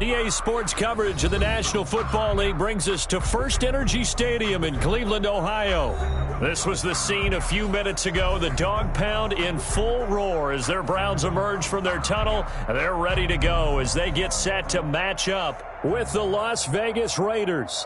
EA Sports coverage of the National Football League brings us to First Energy Stadium in Cleveland, Ohio. This was the scene a few minutes ago. The dog pound in full roar as their Browns emerge from their tunnel. They're ready to go as they get set to match up with the Las Vegas Raiders.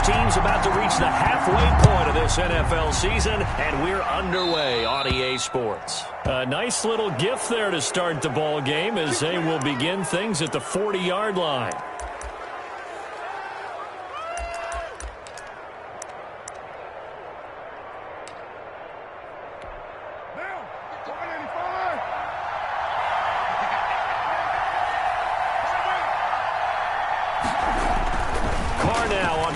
Teams about to reach the halfway point of this NFL season, and we're underway on EA Sports. A nice little gift there to start the ball game as they will begin things at the 40-yard line.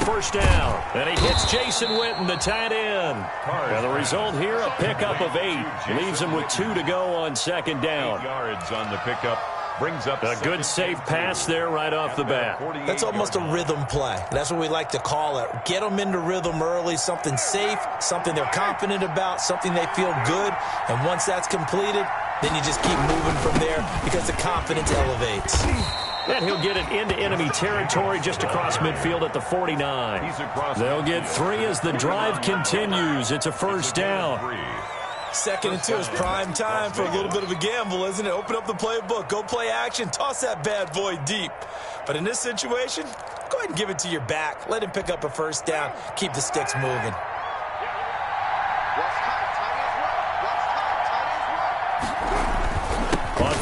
First down, and he hits Jason Witten, the tight end. And the result here, a pickup of 8. Leaves him with 2 to go on second down. 8 yards on the pickup. Brings up a good safe pass there right off the bat. That's almost a rhythm play. That's what we like to call it. Get them into rhythm early, something safe, something they're confident about, something they feel good. And once that's completed, then you just keep moving from there because the confidence elevates. And he'll get it into enemy territory just across midfield at the 49. They'll get 3 as the drive continues. It's a first down. 2nd and 2 is prime time for a little bit of a gamble, isn't it? Open up the playbook, go play action, toss that bad boy deep. But in this situation, go ahead and give it to your back. Let him pick up a first down. Keep the sticks moving.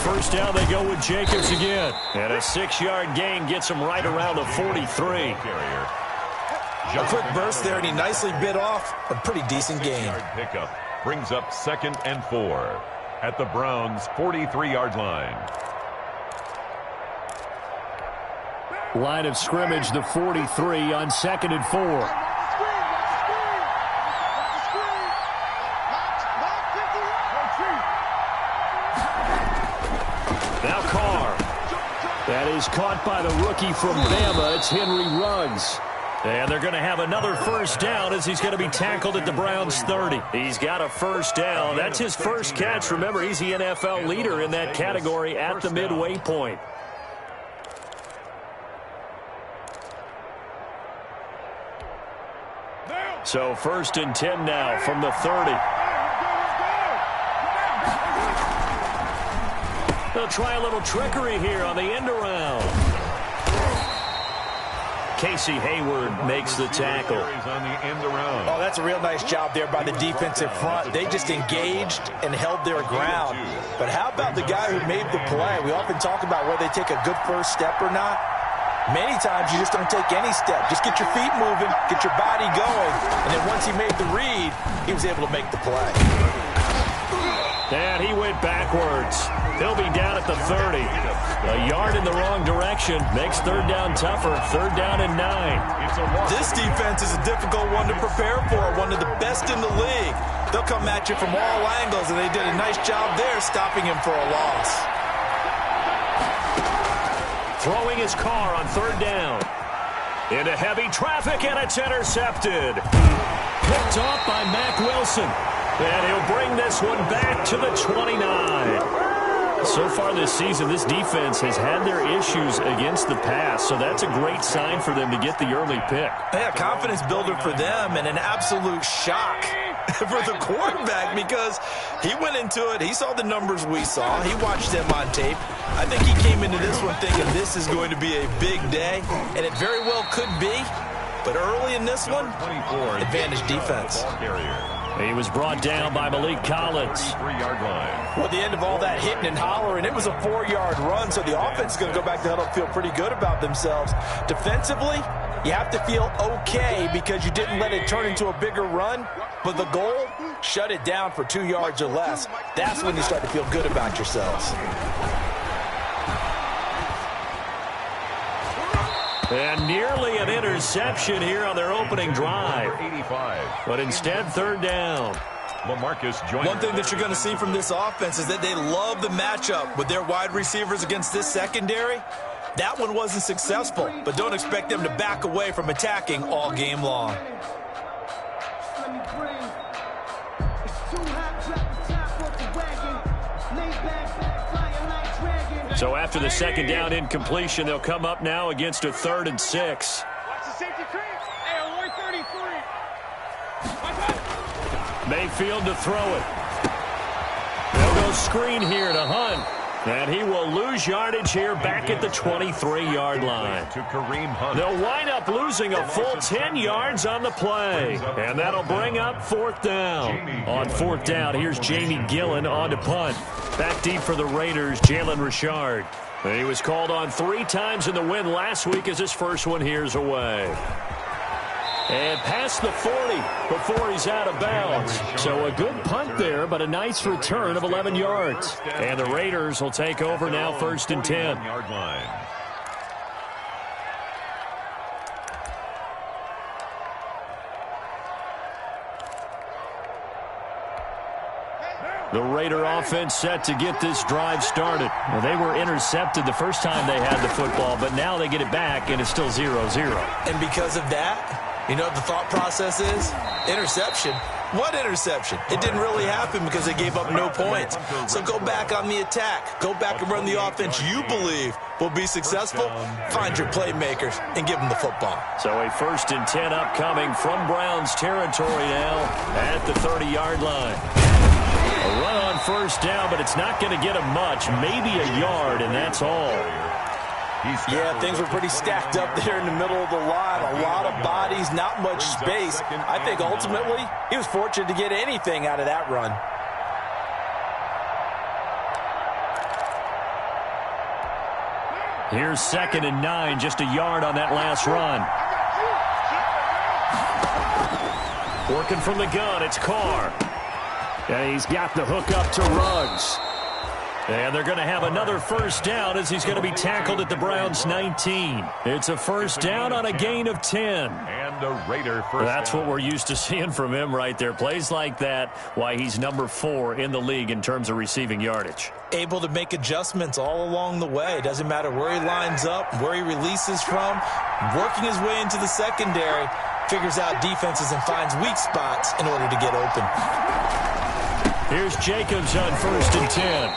First down, they go with Jacobs again. And a 6-yard gain gets him right around the 43. A quick burst there, and he nicely bit off a pretty decent gain. Pickup brings up 2nd and 4 at the Browns' 43-yard line. Line of scrimmage, the 43 on 2nd and 4. That is caught by the rookie from Bama. It's Henry Ruggs. And they're going to have another first down as he's going to be tackled at the Browns' 30. He's got a first down. That's his first catch. Remember, he's the NFL leader in that category at the midway point. So 1st and 10 now from the 30. They'll try a little trickery here on the end around. Casey Hayward makes the tackle. Oh, that's a real nice job there by the defensive front. They just engaged and held their ground. But how about the guy who made the play? We often talk about whether they take a good first step or not. Many times you just don't take any step. Just get your feet moving, get your body going. And then once he made the read, he was able to make the play. And he went backwards. He'll be down at the 30. A yard in the wrong direction makes 3rd down tougher. 3rd down and 9. This defense is a difficult one to prepare for, one of the best in the league. They'll come at you from all angles, and they did a nice job there stopping him for a loss. Throwing his car on 3rd down. Into heavy traffic, and it's intercepted. Picked off by Mack Wilson. And he'll bring this one back to the 29. So far this season, this defense has had their issues against the pass, so that's a great sign for them to get the early pick. Yeah, confidence builder for them and an absolute shock for the quarterback because he went into it. He saw the numbers we saw. He watched them on tape. I think he came into this one thinking this is going to be a big day, and it very well could be. But early in this one, advantage defense. He was brought down by Malik Collins. 3-yard line. Well, at the end of all that hitting and hollering, it was a 4-yard run, so the offense is going to go back to huddle, feel pretty good about themselves. Defensively, you have to feel okay because you didn't let it turn into a bigger run, but the goal, shut it down for 2 yards or less. That's when you start to feel good about yourselves. And nearly an interception here on their opening drive. 85. But instead, third down. One thing that you're going to see from this offense is that they love the matchup with their wide receivers against this secondary. That one wasn't successful, but don't expect them to back away from attacking all game long. So after the second down incompletion, they'll come up now against a 3rd and 6. Watch the safety creep. Hey, 133. Mayfield to throw it. They'll go screen here to Hunt. And he will lose yardage here back at the 23-yard line. To Kareem Hunt. They'll wind up losing a full 10 yards on the play. And that'll bring up 4th down. On 4th down, here's Jamie Gillen on to punt. Back deep for the Raiders, Jalen Richard. And he was called on 3 times in the win last week as his first one here's away. And past the 40 before he's out of bounds. So a good punt there, but a nice return of 11 yards. And the Raiders will take over now 1st and 10. The Raider offense set to get this drive started. Well, they were intercepted the first time they had the football, but now they get it back, and it's still 0-0. And because of that, you know what the thought process is? Interception. What interception? It didn't really happen because they gave up no points. So go back on the attack. Go back and run the offense you believe will be successful. Find your playmakers and give them the football. So a 1st and 10 upcoming from Browns territory now at the 30-yard line. A run on 1st down, but it's not going to get him much. Maybe a yard, and that's all. Yeah, things were pretty stacked up there in the middle of the line. A lot of bodies, not much space. I think ultimately he was fortunate to get anything out of that run. Here's 2nd and 9, just a yard on that last run. Working from the gun, it's Carr. And he's got the hook up to Ruggs. And they're going to have another 1st down as he's going to be tackled at the Browns' 19. It's a 1st down on a gain of 10. And a Raider first That's down. what we're used to seeing from him right there. Plays like that, why he's number 4 in the league in terms of receiving yardage. Able to make adjustments all along the way. Doesn't matter where he lines up, where he releases from. Working his way into the secondary, figures out defenses and finds weak spots in order to get open. Here's Jacobs on 1st and 10.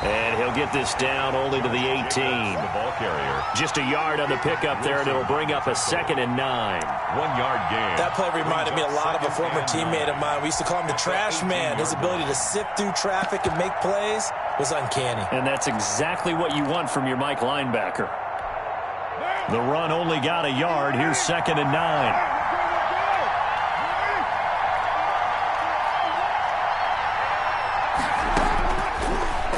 And he'll get this down only to the 18. The ball carrier. Just a yard on the pickup there, and it'll bring up a 2nd and 9. 1-yard gain. That play reminded me a lot of a former teammate of mine. We used to call him the trash man. His ability to sift through traffic and make plays was uncanny. And that's exactly what you want from your Mike linebacker. The run only got a yard. Here's 2nd and 9.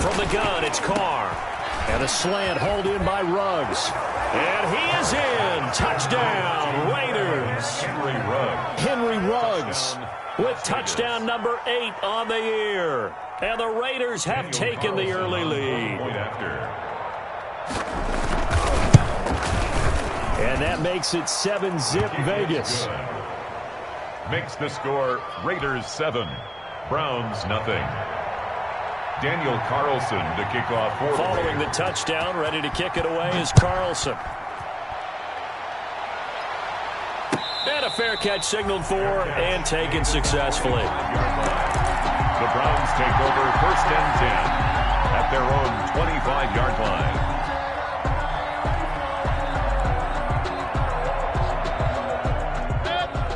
From the gun, it's Carr. And a slant hauled in by Ruggs. And he is in. Touchdown, Raiders. Henry Ruggs with touchdown number 8 on the year. And the Raiders have taken the early lead. And that makes it 7-zip Vegas. Makes the score Raiders 7, Browns nothing. Daniel Carlson to kick off for Following the touchdown, ready to kick it away is Carlson. And a fair catch signaled for and taken successfully. The Browns take over 1st and 10 at their own 25-yard line.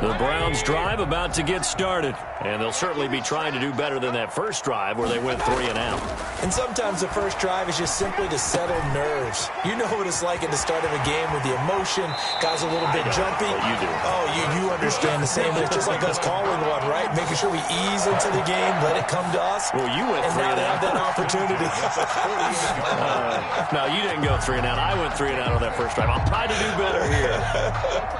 The Browns drive about to get started. And they'll certainly be trying to do better than that first drive where they went 3 and out. And sometimes the first drive is just simply to settle nerves. You know what it's like at the start of a game with the emotion. Guys a little bit jumpy. You do. Oh, you understand the same. It's just like us calling one, right? Making sure we ease into the game, let it come to us. Well, you went 3 and now and they out. have that opportunity. No, you didn't go 3 and out. I went 3 and out on that first drive. I'll try to do better here.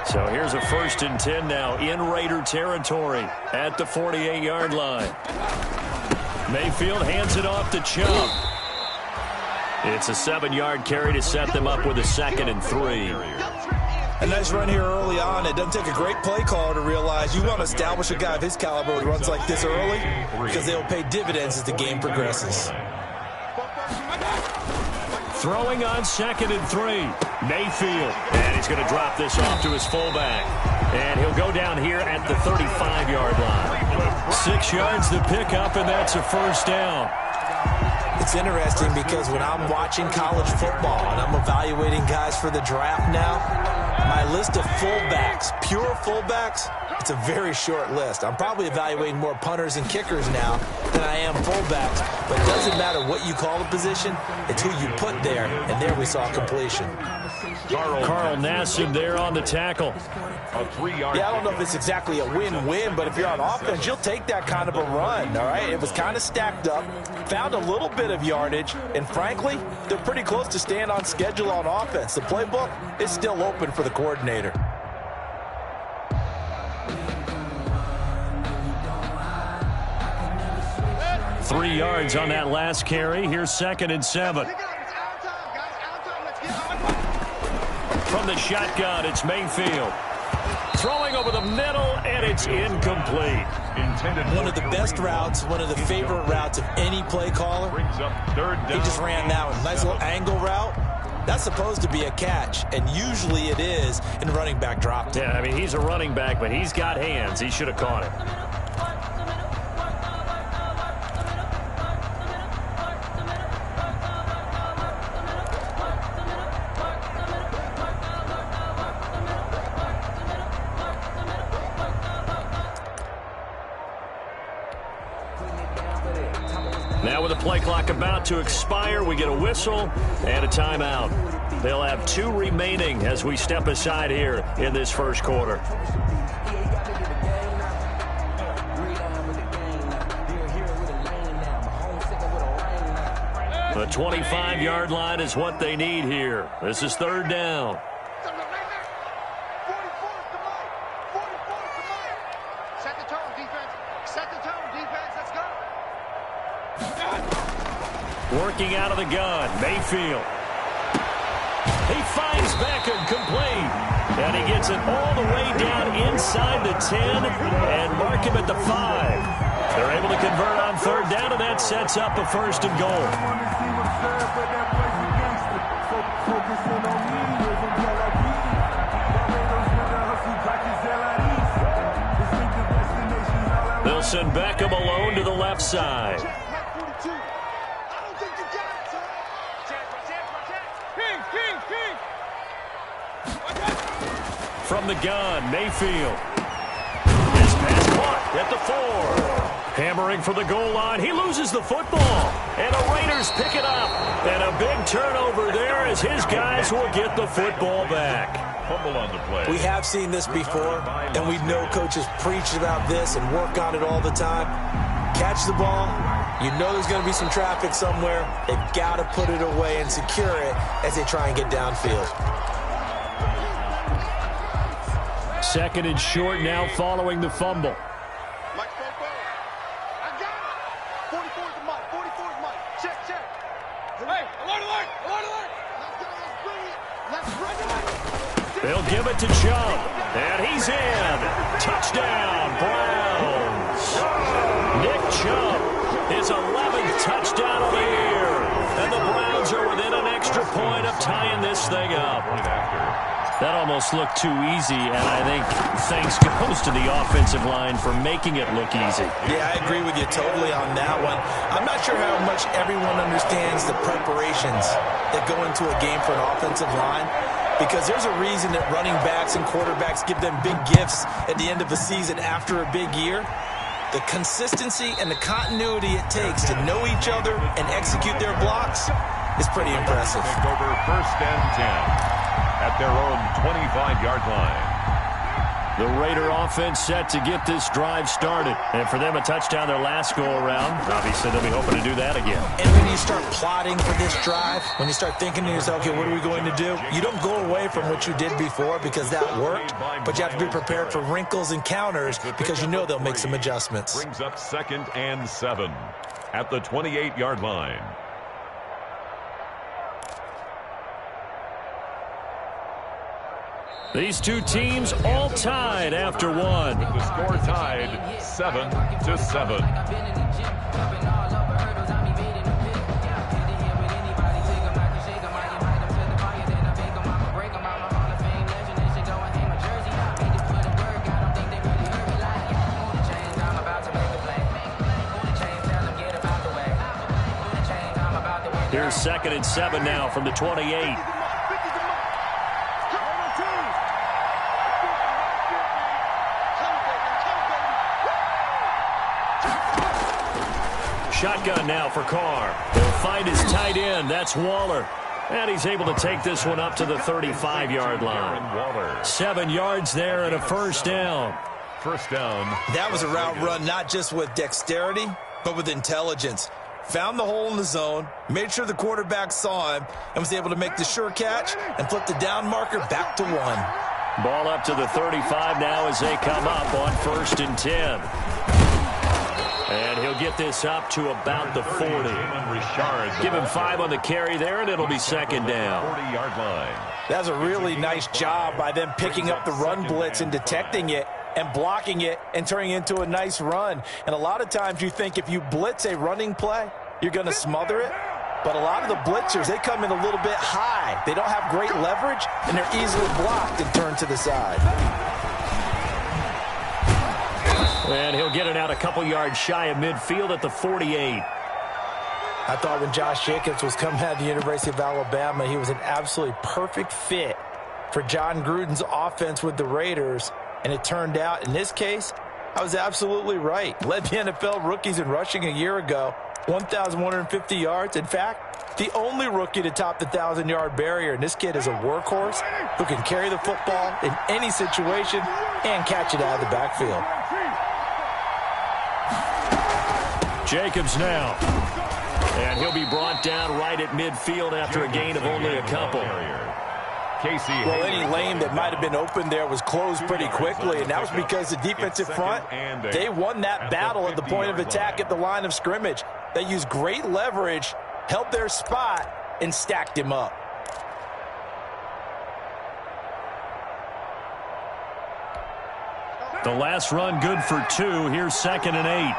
So here's a 1st and 10 now in Raider territory at the 48-yard line. Mayfield hands it off to Chubb. It's a 7-yard carry to set them up with a 2nd and 3. A nice run here early on. It doesn't take a great play caller to realize you want to establish a guy of his caliber who runs like this early because they will pay dividends as the game progresses. Throwing on 2nd and 3. Mayfield. And he's going to drop this off to his fullback. And he'll go down here at the 35-yard line. 6 yards to pick up, and that's a first down. It's interesting because when I'm watching college football and I'm evaluating guys for the draft now, my list of fullbacks, pure fullbacks, it's a very short list. I'm probably evaluating more punters and kickers now than I am fullbacks, but it doesn't matter what you call the position, it's who you put there, and there we saw completion. Carl Nassib there on the tackle. Yeah, I don't know if it's exactly a win-win, but if you're on offense, you'll take that kind of a run, all right? It was kind of stacked up, found a little bit of yardage, and frankly, they're pretty close to staying on schedule on offense. The playbook is still open for the coordinator. Three yards on that last carry. Here's 2nd and 7. From the shotgun, it's Mayfield. Throwing over the middle, and it's incomplete. One of the best routes, one of the favorite routes of any play caller. He just ran that one. Nice little angle route. That's supposed to be a catch, and usually it is in running back drop. Yeah, I mean, he's a running back, but he's got hands. He should have caught it. Now with the play clock about to expire, we get a whistle and a timeout. They'll have 2 remaining as we step aside here in this first quarter. The 25-yard line is what they need here. This is 3rd down. Working out of the gun, Mayfield. He finds Beckham complete. And he gets it all the way down inside the 10 and mark him at the 5. They're able to convert on 3rd down, and that sets up a 1st and goal. They'll send Beckham alone to the left side. From the gun, Mayfield. His pass caught at the 4. Hammering for the goal line. He loses the football. And the Raiders pick it up. And a big turnover there as his guys will get the football back. Fumble on the play. We have seen this before, and we know coaches preach about this and work on it all the time. Catch the ball. You know there's going to be some traffic somewhere. They've got to put it away and secure it as they try and get downfield. 2nd and short now following the fumble. They'll give it to Chubb, and he's in. Touchdown, Browns. Nick Chubb, his 11th touchdown of the year. And the Browns are within an extra point of tying this thing up. That almost looked too easy, and I think thanks goes to the offensive line for making it look easy. Yeah, I agree with you totally on that one. I'm not sure how much everyone understands the preparations that go into a game for an offensive line, because there's a reason that running backs and quarterbacks give them big gifts at the end of the season after a big year. The consistency and the continuity it takes to know each other and execute their blocks is pretty impressive. Over 1st and 10 at their own 25-yard line. The Raider offense set to get this drive started. And for them, a touchdown their last go-around. Obviously, they'll be hoping to do that again. And when you start plotting for this drive, when you start thinking to yourself, okay, what are we going to do? You don't go away from what you did before because that worked, but you have to be prepared for wrinkles and counters because you know they'll make some adjustments. Brings up 2nd and 7 at the 28-yard line. These two teams all tied after one. The score tied 7-7. Here's 2nd and 7 now from the 28. Shotgun now for Carr. He'll find his tight end. That's Waller. And he's able to take this one up to the 35-yard line. 7 yards there and a first down. First down. That was a route run not just with dexterity, but with intelligence. Found the hole in the zone, made sure the quarterback saw him, and was able to make the sure catch and flip the down marker back to 1. Ball up to the 35 now as they come up on 1st and 10. And he'll get this up to about the 40. Give him 5 on the carry there, and it'll be 2nd down. 40-yard line. That's a really nice job by them picking up the run blitz and detecting it and blocking it and turning it into a nice run. And a lot of times you think if you blitz a running play, you're going to smother it. But a lot of the blitzers, they come in a little bit high. They don't have great leverage, and they're easily blocked and turned to the side. And he'll get it out a couple yards shy of midfield at the 48. I thought when Josh Jacobs was coming out of the University of Alabama, he was an absolutely perfect fit for John Gruden's offense with the Raiders. And it turned out, in this case, I was absolutely right. Led the NFL rookies in rushing a year ago, 1,150 yards. In fact, the only rookie to top the 1,000-yard barrier. And this kid is a workhorse who can carry the football in any situation and catch it out of the backfield. Jacobs now. And he'll be brought down right at midfield after a gain of only a couple. Well, any lane that might have been open there was closed pretty quickly, and that was because the defensive front, they won that battle at the point of attack at the line of scrimmage. They used great leverage, held their spot, and stacked him up. The last run good for 2. Here's 2nd and 8.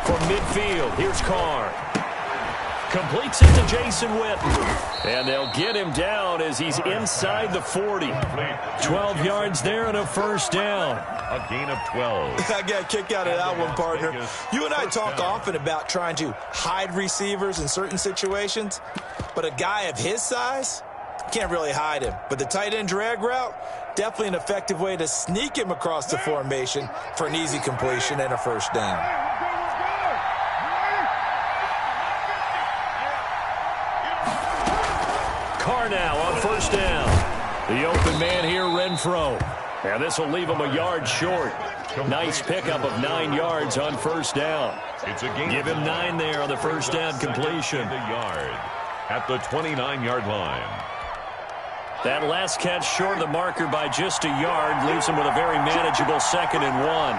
From midfield, here's Carr. Completes it to Jason Witten. And they'll get him down as he's inside the 40. 12 yards there and a first down. A gain of 12. I got a kick out of that one, partner. You and I talk often about trying to hide receivers in certain situations, but a guy of his size can't really hide him. But the tight end drag route, definitely an effective way to sneak him across the formation for an easy completion and a first down. Carr now on first down. The open man here, Renfro. And this will leave him a yard short. Nice pickup of 9 yards on first down. Give him 9 there on the first down completion. At the 29-yard line. That last catch short of the marker by just a yard leaves him with a very manageable 2nd and 1.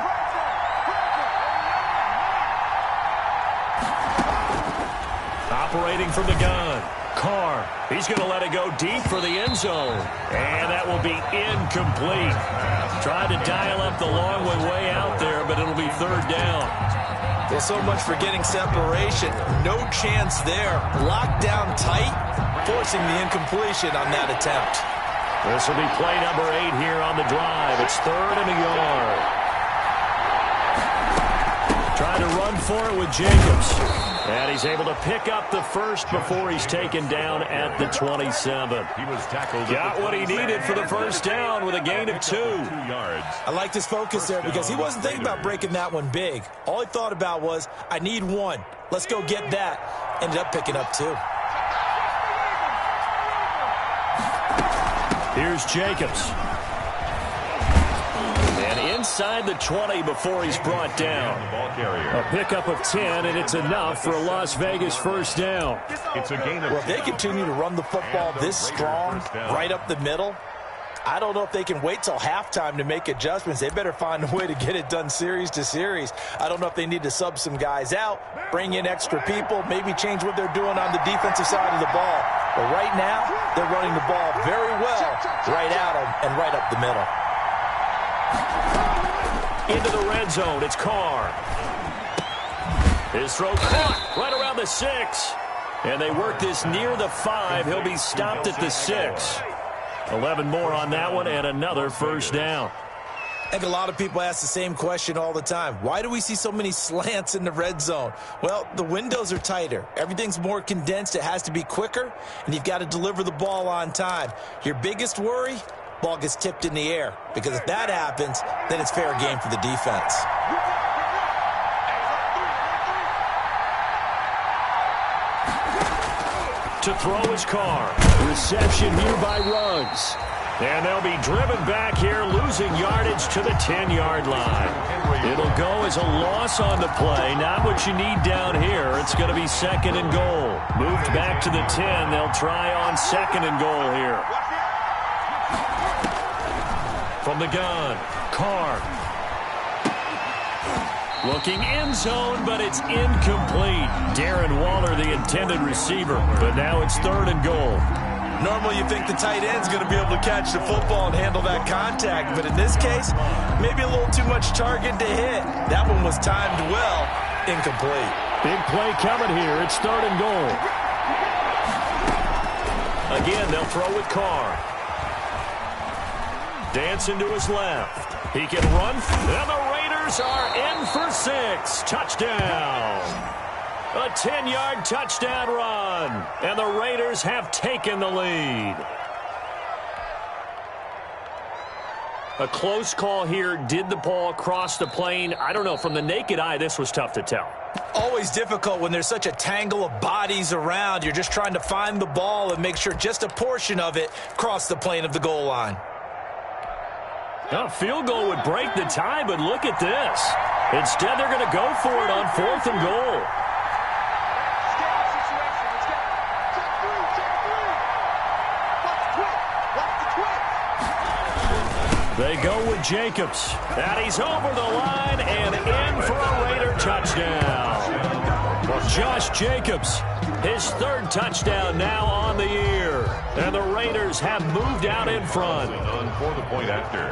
Operating from the gun. Carr, he's going to let it go deep for the end zone. And that will be incomplete. Tried to dial up the long one way out there, but it'll be 3rd down. Well, so much for getting separation. No chance there. Locked down tight, forcing the incompletion on that attempt. This will be play number 8 here on the drive. It's 3rd and a yard. Trying to run for it with Jacobs. And he's able to pick up the first before he's taken down at the 27. He was tackled. Got what he needed for the first down with a gain of 2. I liked his focus there because he wasn't thinking about breaking that one big. All he thought about was, I need 1. Let's go get that. Ended up picking up 2. Here's Jacobs. And inside the 20 before he's brought down. A pickup of 10, and it's enough for a Las Vegas first down. It's a gain of Well, if they continue to run the football this strong, right up the middle, I don't know if they can wait till halftime to make adjustments. They better find a way to get it done series to series. I don't know if they need to sub some guys out, bring in extra people, maybe change what they're doing on the defensive side of the ball. But right now, they're running the ball very well right at them and right up the middle. Into the red zone, it's Carr. His throw caught right around the 6. And they work this near the 5. He'll be stopped at the 6. 11 more on that one and another first down. I think a lot of people ask the same question all the time. Why do we see so many slants in the red zone? Well, the windows are tighter. Everything's more condensed. It has to be quicker, and you've got to deliver the ball on time. Your biggest worry? Ball gets tipped in the air, because if that happens, then it's fair game for the defense. To throw his Carr. Reception here by Ruggs. And they'll be driven back here, losing yardage to the 10-yard line. It'll go as a loss on the play. Not what you need down here. It's going to be 2nd and goal. Moved back to the 10. They'll try on 2nd and goal here. From the gun, Carr. Looking end zone, but it's incomplete. Darren Waller, the intended receiver, but now it's 3rd and goal. Normally you think the tight end's going to be able to catch the football and handle that contact, but in this case, maybe a little too much target to hit. That one was timed well, incomplete. Big play coming here. It's 3rd and goal. Again, they'll throw with Carr. Dancing to his left. He can run, and the Raiders are in for 6. Touchdown. A 10-yard touchdown run, and the Raiders have taken the lead. A close call here. Did the ball cross the plane? I don't know. From the naked eye, this was tough to tell. Always difficult when there's such a tangle of bodies around. You're just trying to find the ball and make sure just a portion of it crossed the plane of the goal line. A field goal would break the tie, but look at this. Instead, they're going to go for it on 4th and goal. They go with Jacobs. And he's over the line and in for a Raider touchdown. Josh Jacobs, his 3rd touchdown now on the year. And the Raiders have moved out in front. For the point after.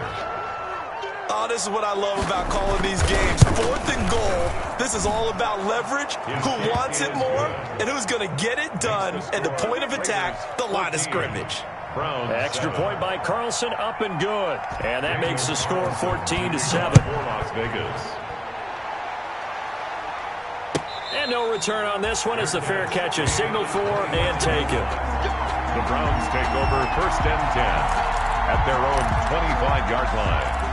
Oh, this is what I love about calling these games. 4th and goal. This is all about leverage, who wants it more, and who's going to get it done at the point of attack, the line of scrimmage. Extra point by Carlson, up and good. And that makes the score 14-7. For Las Vegas. And no return on this one as the fair catch is signaled for and taken. The Browns take over 1st and 10 at their own 25-yard line.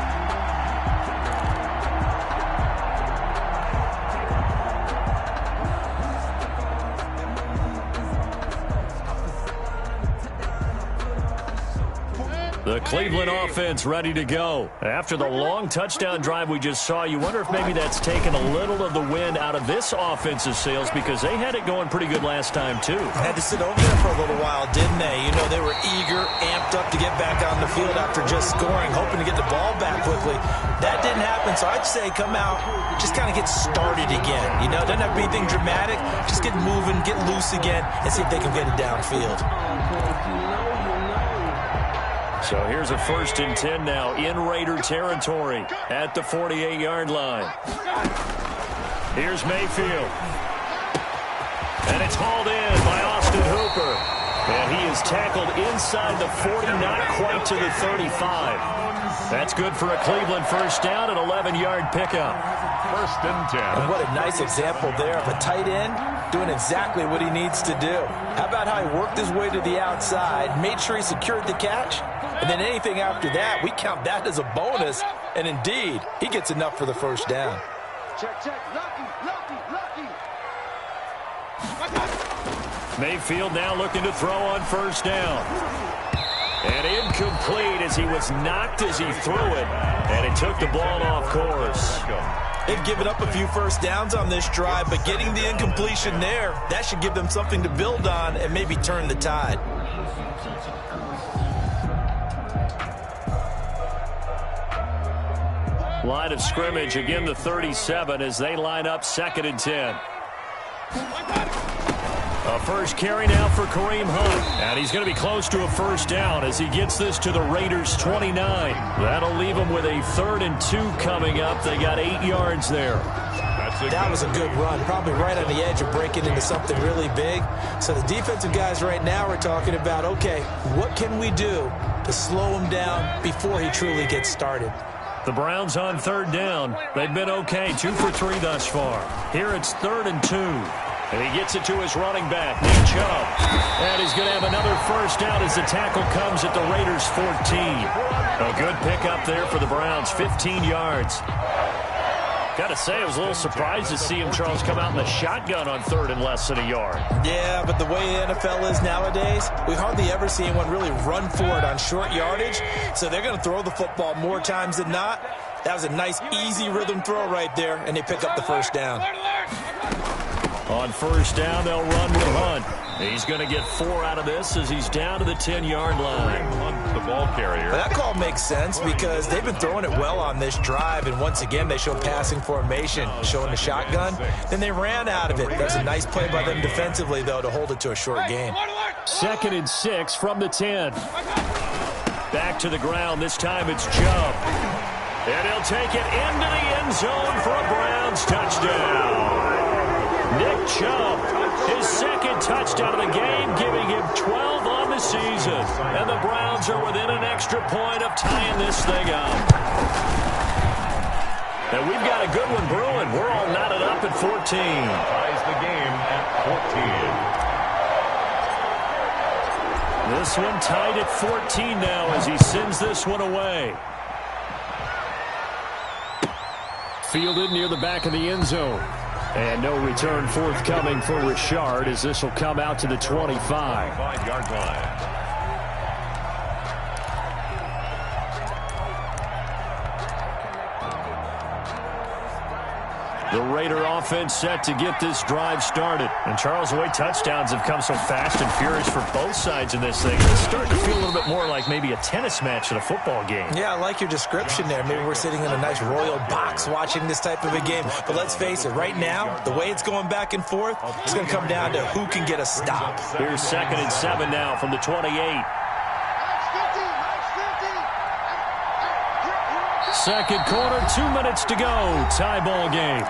The Cleveland offense ready to go. After the long touchdown drive we just saw, you wonder if maybe that's taken a little of the wind out of this offensive sails because they had it going pretty good last time, too. Had to sit over there for a little while, didn't they? You know, they were eager, amped up to get back on the field after just scoring, hoping to get the ball back quickly. That didn't happen, so I'd say come out, just kind of get started again. You know, doesn't have to be anything dramatic. Just get moving, get loose again, and see if they can get it downfield. So here's a 1st and 10 now in Raider territory at the 48-yard line. Here's Mayfield. And it's hauled in by Austin Hooper. And he is tackled inside the 40, not quite to the 35. That's good for a Cleveland first down, an 11-yard pickup. 1st and 10. And what a nice example there of a tight end doing exactly what he needs to do. How about how he worked his way to the outside, made sure he secured the catch, and then anything after that, we count that as a bonus. And indeed, he gets enough for the first down. Check, check. Lucky. Mayfield now looking to throw on first down. And incomplete as he was knocked as he threw it. And it took the ball off course. They've given up a few first downs on this drive, but getting the incompletion there, that should give them something to build on and maybe turn the tide. Line of scrimmage, again the 37 as they line up 2nd and 10. A first carry now for Kareem Hunt. And he's going to be close to a first down as he gets this to the Raiders' 29. That'll leave them with a 3rd and 2 coming up. They got 8 yards there. That was a good run, probably right on the edge of breaking into something really big. So the defensive guys right now are talking about, okay, what can we do to slow him down before he truly gets started? The Browns on 3rd down. They've been okay, 2 for 3 thus far. Here it's 3rd and 2. And he gets it to his running back, Nick Chubb. And he's going to have another first down as the tackle comes at the Raiders' 14. A good pickup there for the Browns, 15 yards. Got to say, I was a little surprised to see him, Charles, come out in the shotgun on 3rd and less than a yard. Yeah, but the way the NFL is nowadays, we hardly ever see anyone really run for it on short yardage. So they're going to throw the football more times than not. That was a nice, easy rhythm throw right there, and they pick up the first down. On first down, they'll run with Hunt. He's going to get 4 out of this as he's down to the 10-yard line. Hunt, the ball carrier. That call makes sense because they've been throwing it well on this drive, and once again, they show passing formation, showing the shotgun. Then they ran out of it. That was a nice play by them defensively, though, to hold it to a short game. 2nd and 6 from the 10. Back to the ground. This time it's Chubb. And he'll take it into the end zone for a Browns touchdown. Nick Chubb, his 2nd touchdown of the game, giving him 12 on the season. And the Browns are within an extra point of tying this thing up. And we've got a good one brewing. We're all knotted up at 14. Ties the game at 14. This one tied at 14 now as he sends this one away. Fielded near the back of the end zone. And no return forthcoming for Richard as this will come out to the 25. 5-yard line. The Raider offense set to get this drive started. And Charles, the way touchdowns have come so fast and furious for both sides in this thing, it's starting to feel a little bit more like maybe a tennis match at a football game. Yeah, I like your description there. Maybe we're sitting in a nice royal box watching this type of a game. But let's face it, right now, the way it's going back and forth, it's going to come down to who can get a stop. Here's 2nd and 7 now from the 28. 2nd quarter, 2 minutes to go. Tie ball game.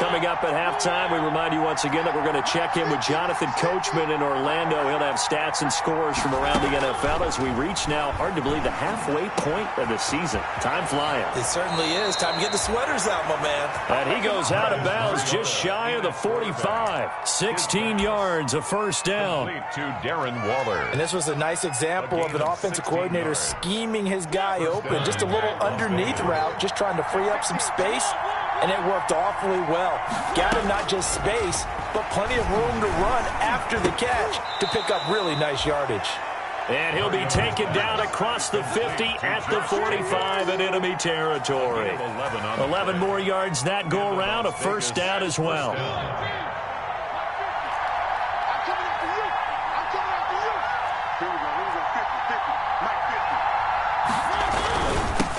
Coming up at halftime, we remind you once again that we're going to check in with Jonathan Coachman in Orlando. He'll have stats and scores from around the NFL as we reach now, hard to believe, the halfway point of the season. Time flying. It certainly is. Time to get the sweaters out, my man. And he goes out of bounds just shy of the 45. 16 yards, a first down. To Darren Waller. And this was a nice example of an offensive coordinator scheming his guy open. Just a little underneath route, just trying to free up some space. And it worked awfully well. Got him not just space, but plenty of room to run after the catch to pick up really nice yardage. And he'll be taken down across the 50 at the 45 in enemy territory. 11 more yards that go around, a first down as well.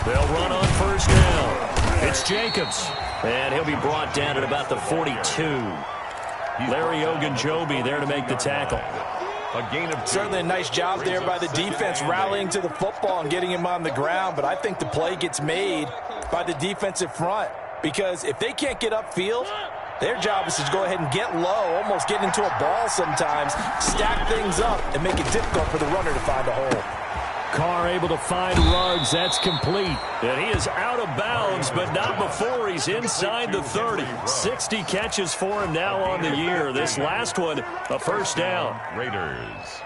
They'll run on first down. It's Jacobs. And he'll be brought down at about the 42. Larry Ogunjobi there to make the tackle. A gain of 2. Certainly a nice job there by the defense rallying to the football and getting him on the ground. But I think the play gets made by the defensive front. Because if they can't get upfield, their job is to go ahead and get low, almost get into a ball sometimes, stack things up, and make it difficult for the runner to find a hole. Carr able to find Ruggs. That's complete. And he is out of bounds, but not before he's inside the 30. 60 catches for him now on the year. This last one, a first down. Raiders.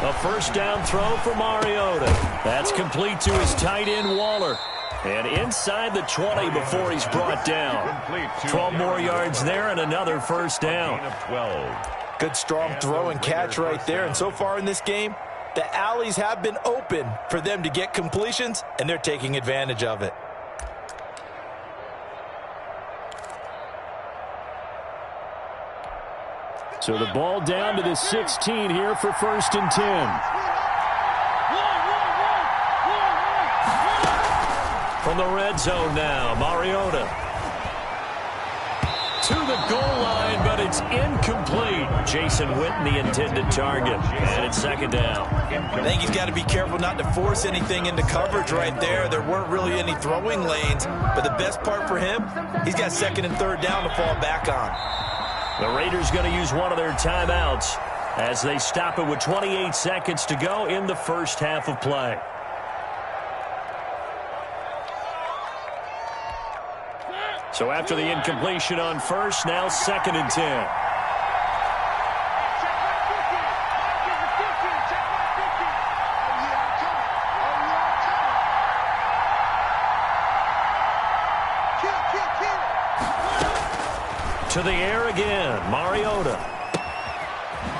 A first down throw for Mariota. That's complete to his tight end, Waller. And inside the 20 before he's brought down. 12 more yards there and another first down. Good strong throw and catch right there. And so far in this game, The alleys have been open for them to get completions, and they're taking advantage of it. So the ball down to the 16 here for 1st and 10. From the red zone now, Mariota. To the goal line, but it's incomplete. Jason Witten, the intended target. And it's 2nd down. I think he's got to be careful not to force anything into coverage right there. There weren't really any throwing lanes. But the best part for him, he's got 2nd and 3rd down to fall back on. The Raiders going to use one of their timeouts as they stop it with 28 seconds to go in the first half of play. So after the incompletion on first, now 2nd and 10. To the air again, Mariota.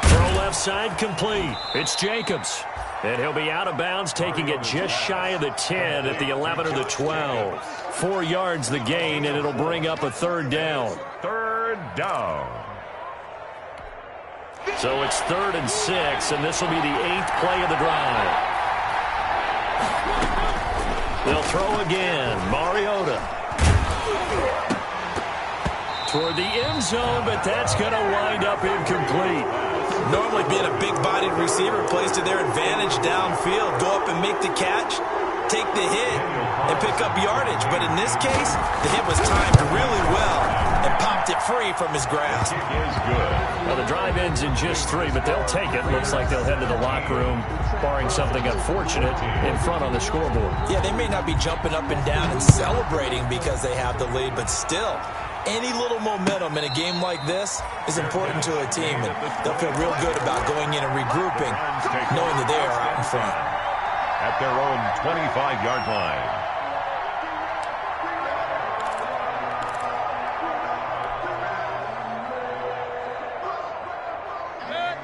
Throw left side complete. It's Jacobs. And he'll be out of bounds, taking it just shy of the 10 at the 11 or the 12. 4 yards the gain, and it'll bring up a 3rd down. 3rd down. So it's 3rd and 6, and this will be the 8th play of the drive. They'll throw again, Mariota. Toward the end zone, but that's going to wind up incomplete. Normally being a big-bodied receiver plays to their advantage downfield. Go up and make the catch, take the hit, and pick up yardage. But in this case, the hit was timed really well and popped it free from his grasp. Is good. Well, the drive ends in just 3, but they'll take it. Looks like they'll head to the locker room, barring something unfortunate in front on the scoreboard. Yeah, they may not be jumping up and down and celebrating because they have the lead, but still, any little momentum in a game like this is important to a team, and they'll feel real good about going in and regrouping, knowing that they are out in front. At their own 25-yard line.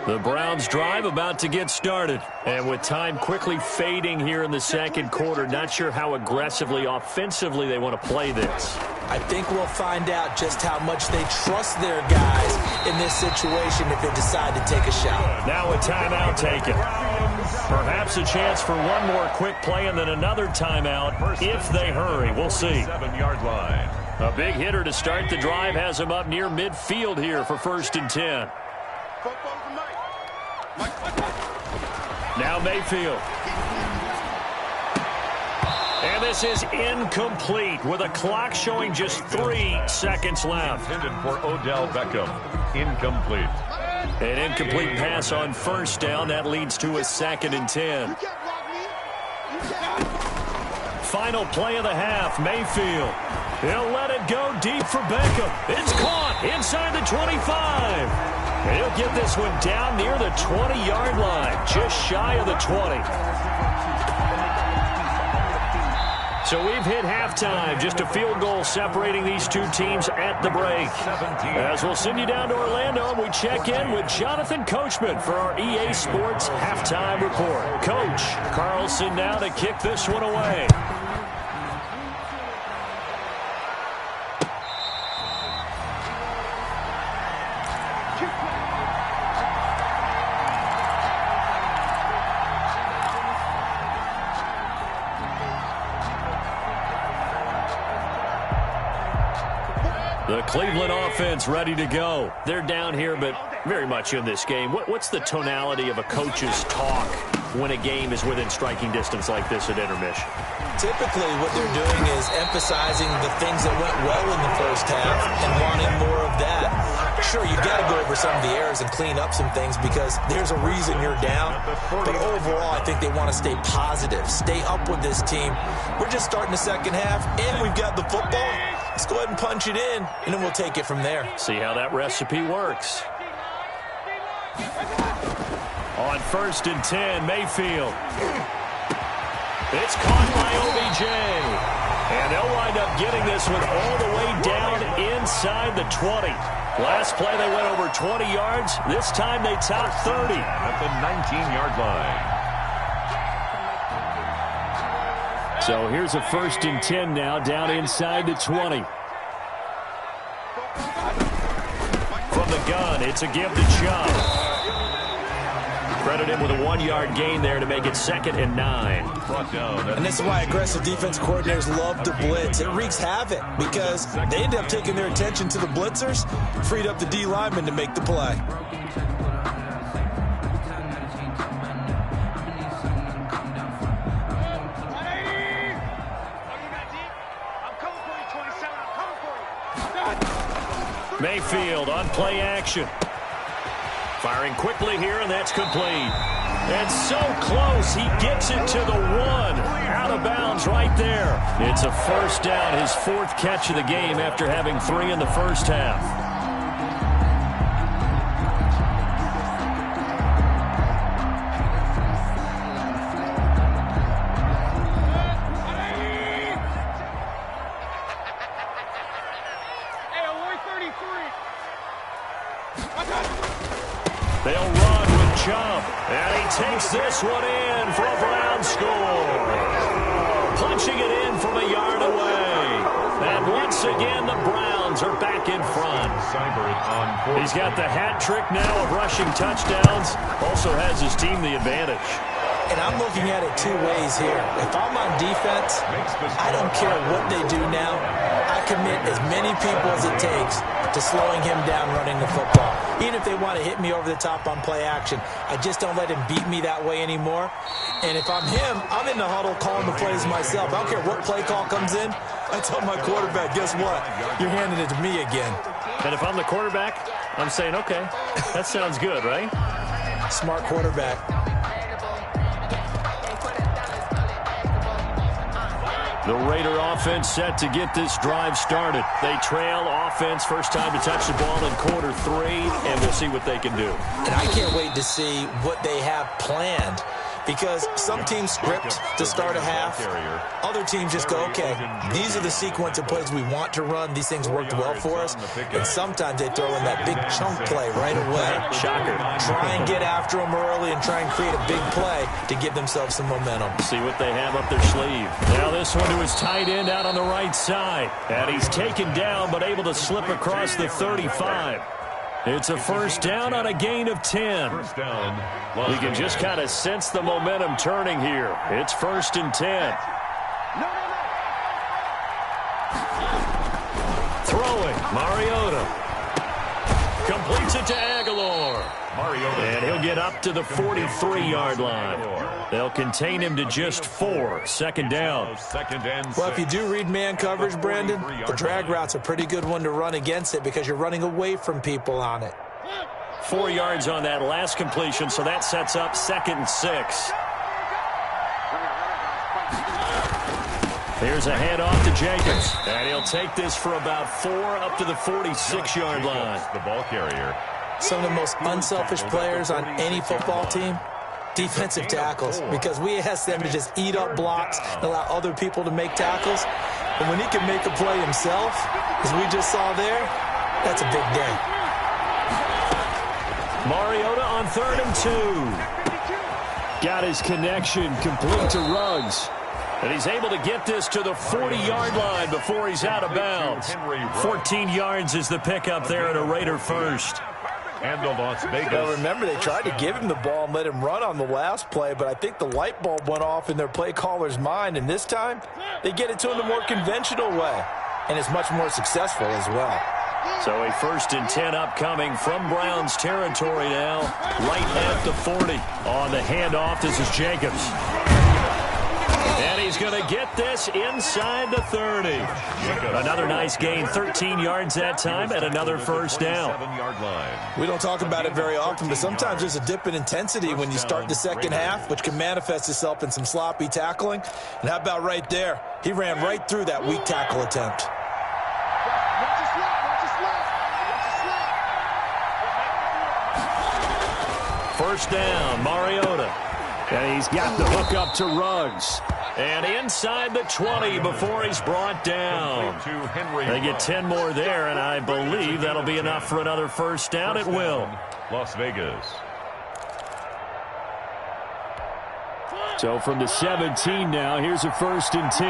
The Browns drive about to get started. And with time quickly fading here in the 2nd quarter, not sure how aggressively, offensively they want to play this. I think we'll find out just how much they trust their guys in this situation if they decide to take a shot. Now a timeout taken. Perhaps a chance for one more quick play and then another timeout if they hurry. We'll see. 7-yard line. A big hitter to start the drive has him up near midfield here for 1st and 10. Now Mayfield. And this is incomplete with a clock showing just 3 seconds left. Intended for Odell Beckham. Incomplete. An incomplete pass on 1st down. That leads to a 2nd and 10. Final play of the half, Mayfield. He'll let it go deep for Beckham. It's caught inside the 25. And he'll get this one down near the 20-yard line, just shy of the 20. So we've hit halftime, just a field goal separating these two teams at the break. As we'll send you down to Orlando, and we check in with Jonathan Coachman for our EA Sports Halftime Report. Coach, Carlson now to kick this one away. The Cleveland offense ready to go. They're down here, but very much in this game. What's the tonality of a coach's talk when a game is within striking distance like this at intermission? Typically, what they're doing is emphasizing the things that went well in the first half and wanting more of that. Sure, you've got to go over some of the errors and clean up some things because there's a reason you're down. But overall, I think they want to stay positive, stay up with this team. We're just starting the second half, and we've got the football. Let's go ahead and punch it in, and then we'll take it from there. See how that recipe works. On 1st and 10, Mayfield. It's caught by OBJ. And they'll wind up getting this one all the way down inside the 20. Last play, they went over 20 yards. This time, they topped 30. At the 19-yard line. So here's a 1st and 10 now, down inside the 20. From the gun, it's a give to Chubb. Credit him with a 1-yard gain there to make it 2nd and 9. And this is why aggressive defense coordinators love to blitz. It wreaks havoc because they end up taking their attention to the blitzers, freed up the D lineman to make the play. Mayfield on play action. Firing quickly here, and that's complete. And so close, he gets it to the 1. Out of bounds right there. It's a 1st down, his 4th catch of the game after having 3 in the first half. They'll run with Chubb, and he takes this one in for a Brown score. Punching it in from a yard away. And once again, the Browns are back in front. He's got the hat trick now of rushing touchdowns. Also has his team the advantage. And I'm looking at it 2 ways here. If I'm on defense, I don't care what they do now. I commit as many people as it takes to slowing him down running the football. Even if they want to hit me over the top on play action, I just don't let him beat me that way anymore. And if I'm him, I'm in the huddle calling the plays myself. I don't care what play call comes in. I tell my quarterback, guess what? You're handing it to me again. And if I'm the quarterback, I'm saying, okay, that sounds good, right? Smart quarterback. The Raider offense set to get this drive started. They trail offense, first time to touch the ball in quarter 3, and we'll see what they can do. And I can't wait to see what they have planned, because some teams script to start a half. Other teams just go, okay, these are the sequence of plays we want to run. These things worked well for us. And sometimes they throw in that big chunk play right away. Shocker. Try and get after them early and try and create a big play to give themselves some momentum. See what they have up their sleeve. Now this one to his tight end out on the right side. And he's taken down but able to slip across the 35. It's a 1st down on a gain of 10. First down. We can just kind of sense the momentum turning here. It's 1st and 10. Throwing, Mariota. Completes it to Aguilar. And he'll get up to the 43-yard line. They'll contain him to just 4. 2nd down. Well, if you do read man coverage, Brandon, the drag route's a pretty good one to run against it because you're running away from people on it. 4 yards on that last completion, so that sets up 2nd and 6. Here's a handoff to Jacobs, and he'll take this for about 4 up to the 46-yard line. The ball carrier. Some of the most unselfish players on any football team, defensive tackles, because we ask them to just eat up blocks and allow other people to make tackles. And when he can make a play himself, as we just saw there, that's a big day. Mariota on 3rd and 2. Got his connection complete to Ruggs. And he's able to get this to the 40-yard line before he's out of bounds. 14 yards is the pickup there at a Raider 1st. And the Las Vegas. Well, remember, they tried to give him the ball and let him run on the last play, but I think the light bulb went off in their play caller's mind, and this time they get it to him the more conventional way, and it's much more successful as well. So a 1st and 10 upcoming from Browns territory now, right at the 40. On the handoff, this is Jacobs. And he's going to get this inside the 30. Another nice gain, 13 yards that time, and another 1st down. We don't talk about it very often, but sometimes there's a dip in intensity when you start the second half, which can manifest itself in some sloppy tackling. And how about right there? He ran right through that weak tackle attempt. First down, Mariota. And he's got the hook up to Ruggs. And inside the 20 before he's brought down. They get 10 more there, and I believe that'll be enough for another 1st down. It will. Las Vegas. So from the 17 now, here's a 1st and 10.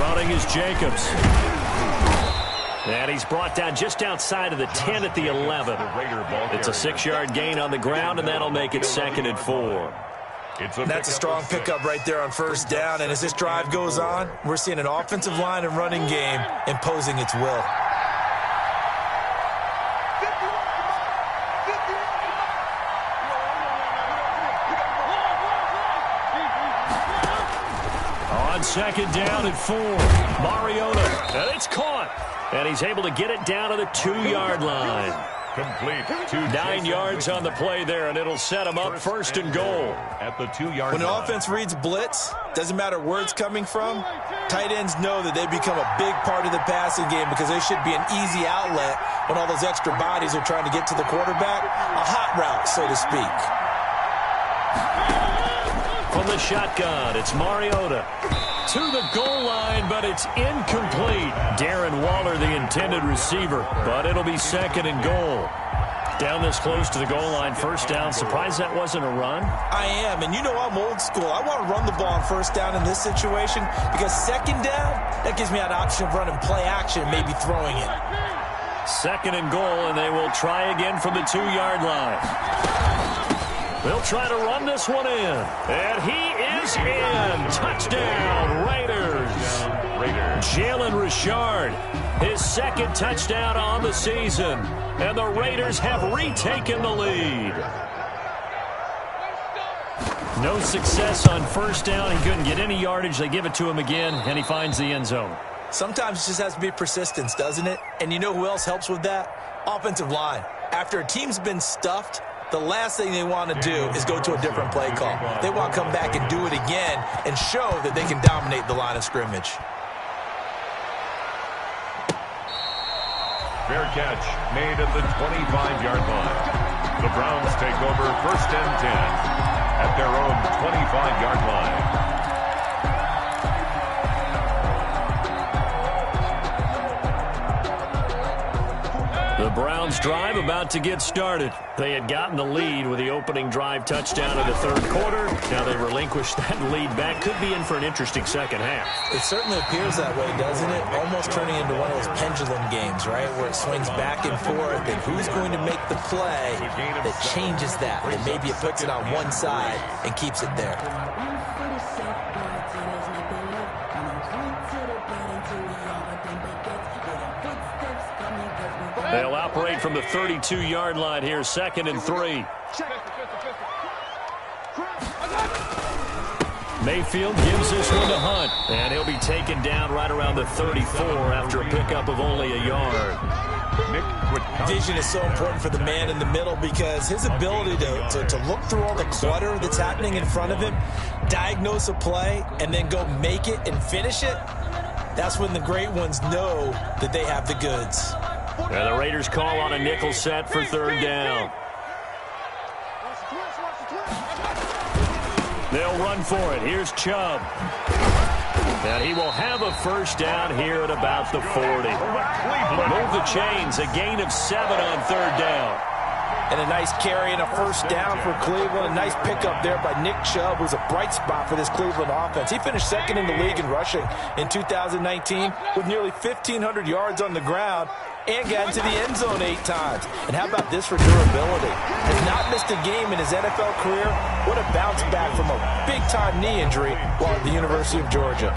Running is Jacobs. And he's brought down just outside of the 10 at the 11. It's a 6-yard gain on the ground, and that'll make it 2nd and 4. That's a strong pickup right there on 1st down. And as this drive goes on, we're seeing an offensive line and running game imposing its will. On 2nd down and 4, Mariota, and it's caught. And he's able to get it down to the 2-yard line. Complete. 9 yards on the play there, and it'll set him up 1st and goal. At the 2-yard line. When an offense reads blitz, doesn't matter where it's coming from, tight ends know that they become a big part of the passing game because they should be an easy outlet when all those extra bodies are trying to get to the quarterback. A hot route, so to speak. From the shotgun, it's Mariota. To the goal line, but it's incomplete. Darren Waller, the intended receiver, but it'll be 2nd and goal. Down this close to the goal line, 1st down. Surprised that wasn't a run? I am, and you know I'm old school. I want to run the ball on 1st down in this situation because 2nd down, that gives me that option of running play action and maybe throwing it. 2nd and goal, and they will try again from the 2-yard line. They'll try to run this one in. And he is in. Touchdown, Raiders. Jalen Richard, his 2nd touchdown on the season. And the Raiders have retaken the lead. No success on 1st down. He couldn't get any yardage. They give it to him again, and he finds the end zone. Sometimes it just has to be persistence, doesn't it? And you know who else helps with that? Offensive line. After a team's been stuffed, the last thing they want to do is go to a different play call. They want to come back and do it again and show that they can dominate the line of scrimmage. Fair catch made at the 25-yard line. The Browns take over 1st and 10 at their own 25-yard line. The Browns drive about to get started. They had gotten the lead with the opening drive touchdown in the 3rd quarter. Now they relinquished that lead back. Could be in for an interesting 2nd half. It certainly appears that way, doesn't it? Almost turning into one of those pendulum games, right? Where it swings back and forth, and who's going to make the play that changes that? And maybe it puts it on one side and keeps it there. They'll operate from the 32-yard line here, 2nd and 3. Mayfield gives this one to Hunt, and he'll be taken down right around the 34 after a pickup of only a yard. Vision is so important for the man in the middle because his ability to look through all the clutter that's happening in front of him, diagnose a play, and then go make it and finish it, that's when the great ones know that they have the goods. And the Raiders call on a nickel set for 3rd down. They'll run for it. Here's Chubb. And he will have a 1st down here at about the 40. Move the chains. A gain of 7 on 3rd down. And a nice carry and a 1st down for Cleveland. A nice pickup there by Nick Chubb, who's a bright spot for this Cleveland offense. He finished 2nd in the league in rushing in 2019 with nearly 1,500 yards on the ground and got into the end zone 8 times. And how about this for durability? Has not missed a game in his NFL career. What a bounce back from a big-time knee injury while at the University of Georgia.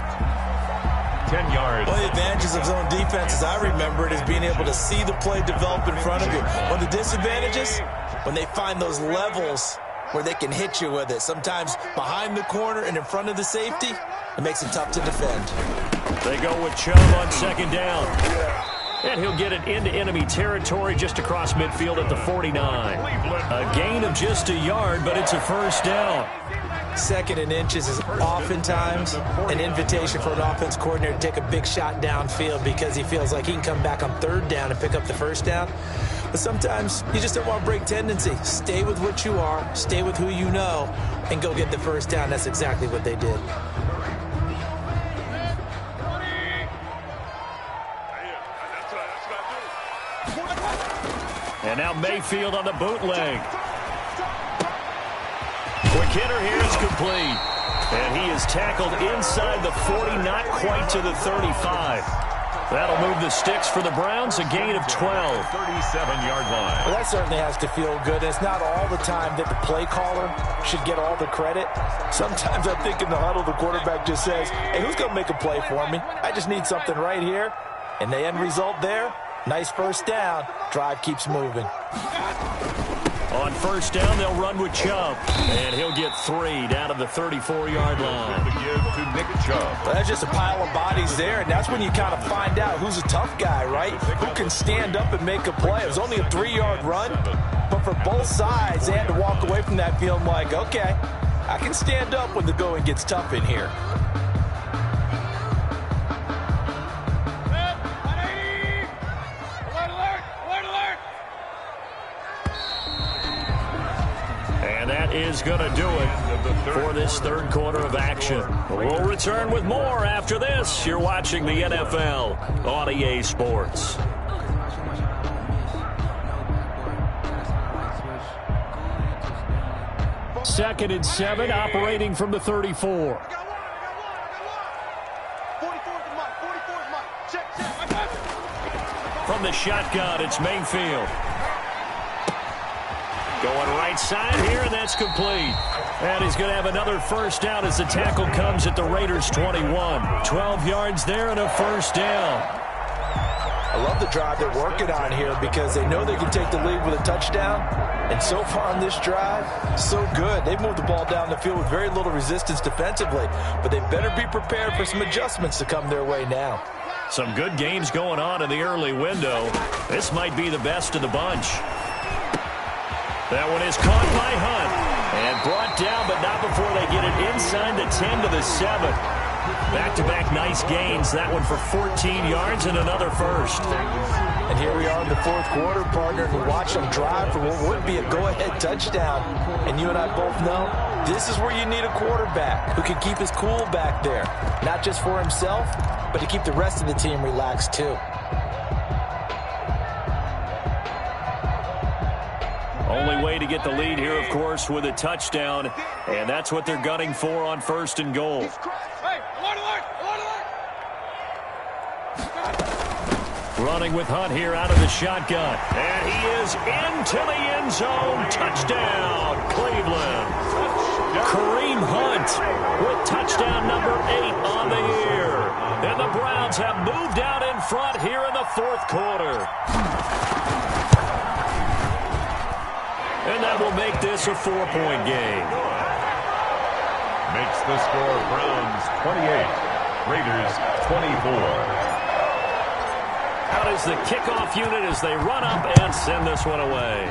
10 yards. One of the advantages of zone defense, as I remember it, is being able to see the play develop in front of you. One of the disadvantages, when they find those levels where they can hit you with it, sometimes behind the corner and in front of the safety, it makes it tough to defend. They go with Chubb on 2nd down. And he'll get it into enemy territory just across midfield at the 49. A gain of just a yard, but it's a 1st down. 2nd and inches is oftentimes an invitation for an offense coordinator to take a big shot downfield because he feels like he can come back on 3rd down and pick up the 1st down. But sometimes you just don't want to break tendency. Stay with what you are, stay with who you know, and go get the 1st down. That's exactly what they did. And now Mayfield on the bootleg. hitter here is complete. And he is tackled inside the 40, not quite to the 35. That'll move the sticks for the Browns, a gain of 12. 37-yard line. Well, that certainly has to feel good. It's not all the time that the play caller should get all the credit. Sometimes I think in the huddle, the quarterback just says, hey, who's going to make a play for me? I just need something right here. And the end result there, nice first down. Drive keeps moving. On first down, they'll run with Chubb. And he'll get 3 down to the 34-yard line. The give to Nick Chubb. Well, that's just a pile of bodies there, and that's when you kind of find out who's a tough guy, right? Who can stand up and make a play. It was only a 3-yard run, but for both sides, they had to walk away from that feeling like, okay, I can stand up when the going gets tough in here. Is going to do it for this third quarter of action. We'll return with more after this. You're watching the NFL on EA Sports. Second and 7, operating from the 34. From the shotgun, it's Mayfield. Going right side here, and that's complete. And he's going to have another first down as the tackle comes at the Raiders' 21. 12 yards there and a first down. I love the drive they're working on here because they know they can take the lead with a touchdown. And so far on this drive, so good. They've moved the ball down the field with very little resistance defensively. But they better be prepared for some adjustments to come their way now. Some good games going on in the early window. This might be the best of the bunch. That one is caught by Hunt and brought down, but not before they get it inside the 10 to the 7. Back-to-back nice gains. That one for 14 yards and another first. And here we are in the fourth quarter, partner, and we watch them drive for what would be a go-ahead touchdown. And you and I both know this is where you need a quarterback who can keep his cool back there. Not just for himself, but to keep the rest of the team relaxed too. Only way to get the lead here, of course, with a touchdown. And that's what they're gunning for on first and goal. Running with Hunt here out of the shotgun. And he is into the end zone. Touchdown, Cleveland. Kareem Hunt with touchdown number 8 on the year. And the Browns have moved out in front here in the fourth quarter. And that will make this a 4-point game. Makes the score Browns 28, Raiders 24. Out is the kickoff unit as they run up and send this one away.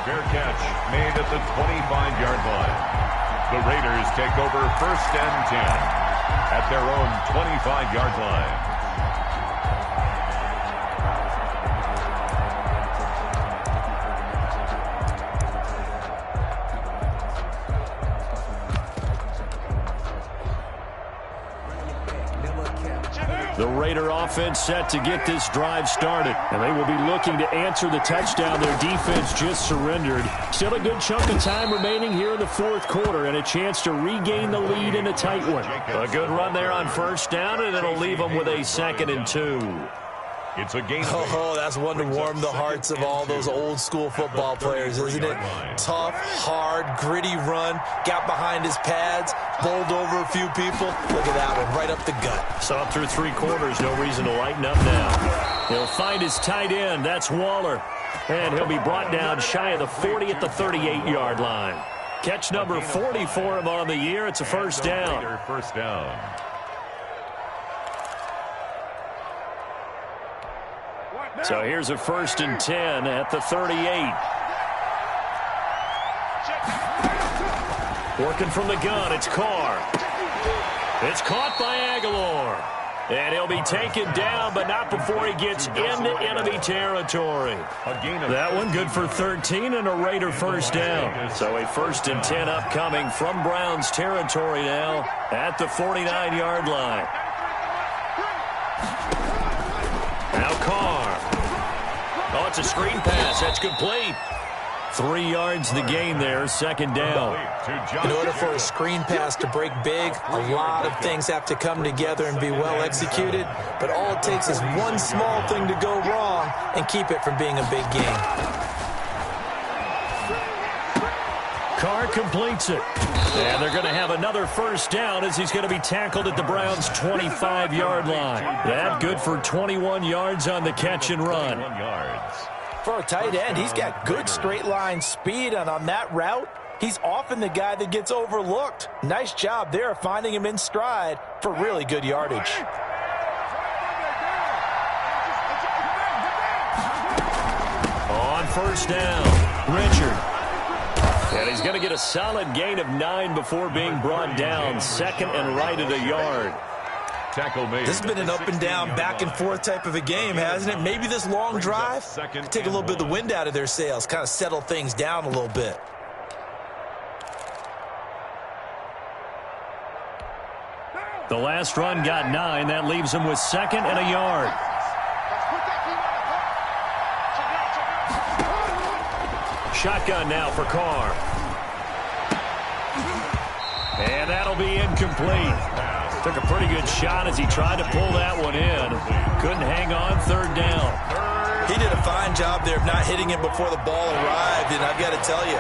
Fair catch made at the 25-yard line. The Raiders take over first and 10 at their own 25-yard line. The Raider offense set to get this drive started. And they will be looking to answer the touchdown their defense just surrendered. Still a good chunk of time remaining here in the fourth quarter and a chance to regain the lead in a tight one. A good run there on first down, and it'll leave them with a 2nd and 2. It's a game. Oh, that's one to warm the hearts of all those old school football players, isn't it? Tough, hard, gritty run. Got behind his pads, bowled over a few people. Look at that one, right up the gut. Saw through 3 quarters, no reason to lighten up now. He'll find his tight end. That's Waller. And he'll be brought down shy of the 40 at the 38-yard line. Catch number 40 for him on the year. It's a first down. First down. So here's a 1st and 10 at the 38. Working from the gun, it's Carr. It's caught by Aguilar. And he'll be taken down, but not before he gets into enemy territory. That one good for 13 and a Raider first down. So a 1st and 10 upcoming from Browns territory now at the 49-yard line. Now Carr. Oh, it's a screen pass. That's complete. 3 yards the gain there, second down. In order for a screen pass to break big, a lot of things have to come together and be well executed, but all it takes is one small thing to go wrong and keep it from being a big gain. Carr completes it. And they're going to have another first down as he's going to be tackled at the Browns' 25-yard line. That good for 21 yards on the catch and run. For a tight end, he's got good straight-line speed, and on that route, he's often the guy that gets overlooked. Nice job there finding him in stride for really good yardage. On first down, Richard. And he's going to get a solid gain of 9 before being brought down. Second and right at a yard. Tackle made. This has been an up and down, back and forth type of a game, hasn't it? Maybe this long drive could take a little bit of the wind out of their sails, kind of settle things down a little bit. The last run got 9. That leaves him with second and a yard. Shotgun now for Carr. And that'll be incomplete. Took a pretty good shot as he tried to pull that one in. Couldn't hang on, third down. He did a fine job there of not hitting him before the ball arrived, and I've got to tell you,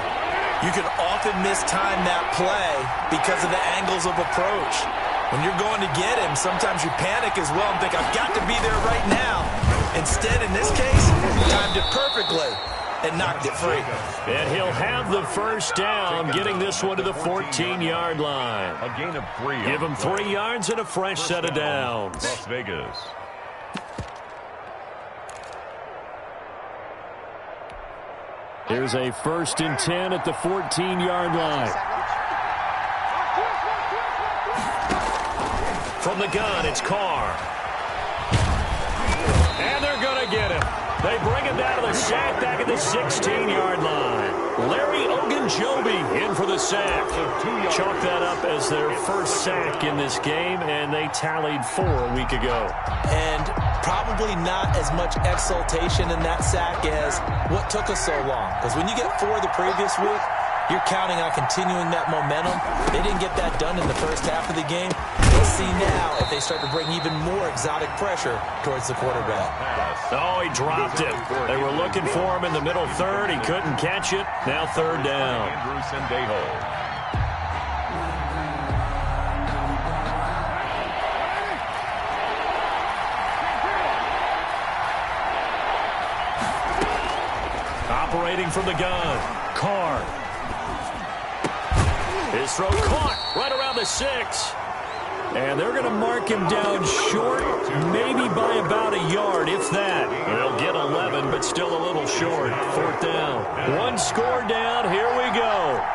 you can often mistime that play because of the angles of approach. When you're going to get him, sometimes you panic as well and think, I've got to be there right now. Instead, in this case, timed it perfectly and knocked it free. And he'll have the first down, getting this one to the 14-yard line. A gain of 3. Give him 3 yards and a fresh set of downs. Las Vegas. Here's a 1st and 10 at the 14-yard line. From the gun, it's Carr. And they're going to get him. They bring him down to the sack back at the 16-yard line. Larry Ogunjobi in for the sack. Chalk that up as their first sack in this game, and they tallied 4 a week ago. And probably not as much exultation in that sack as what took us so long. Because when you get 4 the previous week, you're counting on continuing that momentum. They didn't get that done in the first half of the game. We'll see now if they start to bring even more exotic pressure towards the quarterback. Oh, he dropped it. They were looking for him in the middle third. He couldn't catch it. Now third down. Andrew Sendejo. Operating from the gun, Carr. His throw caught right around the 6. And they're going to mark him down short, maybe by about a yard, if that. They'll get 11, but still a little short. 4th down. 1 score down. Here we go.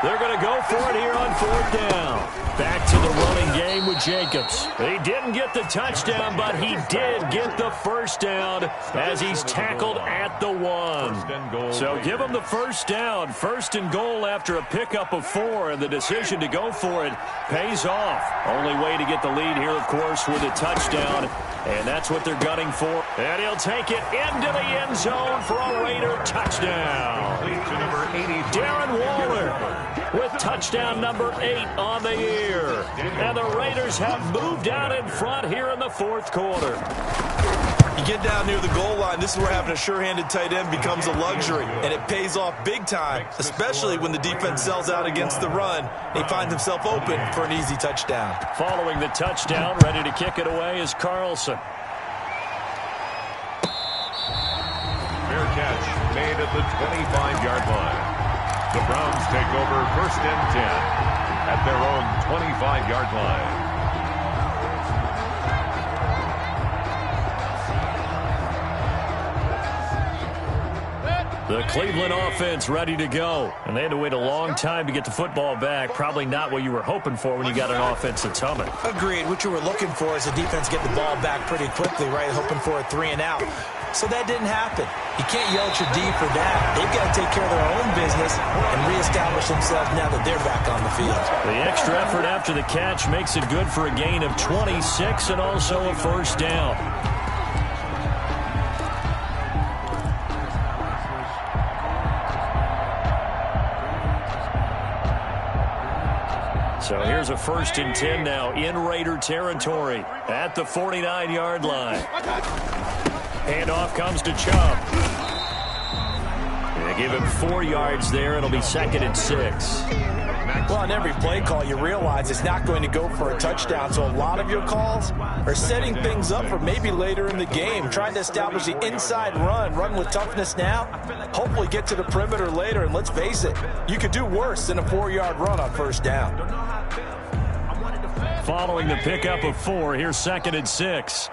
They're going to go for it here on 4th down. Back to the running game with Jacobs. He didn't get the touchdown, but he did get the first down as he's tackled at the 1. So give him the first down. 1st and goal after a pickup of 4, and the decision to go for it pays off. Only way to get the lead here, of course, with a touchdown, and that's what they're gunning for. And he'll take it into the end zone for a Raider touchdown. Darren Waller with touchdown number 8 on the year. And the Raiders have moved out in front here in the 4th quarter. You get down near the goal line, this is where having a sure-handed tight end becomes a luxury, and it pays off big time, especially when the defense sells out against the run. He finds himself open for an easy touchdown. Following the touchdown, ready to kick it away is Carlson. Fair catch made at the 25-yard line. The Browns take over 1st and 10 at their own 25-yard line. The Cleveland offense ready to go. And they had to wait a long time to get the football back. Probably not what you were hoping for when you got an offense that's humming. Agreed. What you were looking for is the defense get the ball back pretty quickly, right? Hoping for a 3 and out. So that didn't happen. You can't yell at your D for that. They've got to take care of their own business and reestablish themselves now that they're back on the field. The extra effort after the catch makes it good for a gain of 26 and also a first down. Here's a 1st and 10 now in Raider territory at the 49-yard line. Handoff comes to Chubb. They give him 4 yards there. It'll be 2nd and 6. Well, on every play call, you realize it's not going to go for a touchdown. So a lot of your calls are setting things up for maybe later in the game, trying to establish the inside run with toughness now, hopefully get to the perimeter later. And let's face it, you could do worse than a 4-yard run on 1st down. Following the pickup of 4, here's 2nd and 6.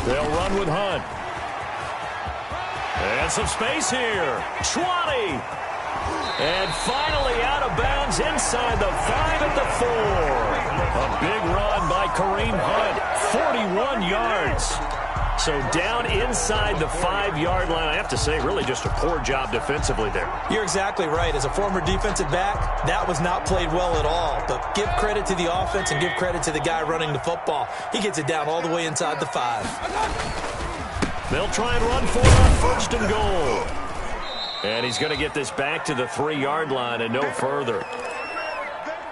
They'll run with Hunt. And some space here. 20. And finally out of bounds inside the 5 at the 4. A big run by Kareem Hunt. 41 yards. So down inside the 5-yard line. I have to say, really just a poor job defensively there. You're exactly right. As a former defensive back, that was not played well at all. But give credit to the offense and give credit to the guy running the football. He gets it down all the way inside the 5. They'll try and run for it on 1st and goal. And he's going to get this back to the 3-yard line and no further.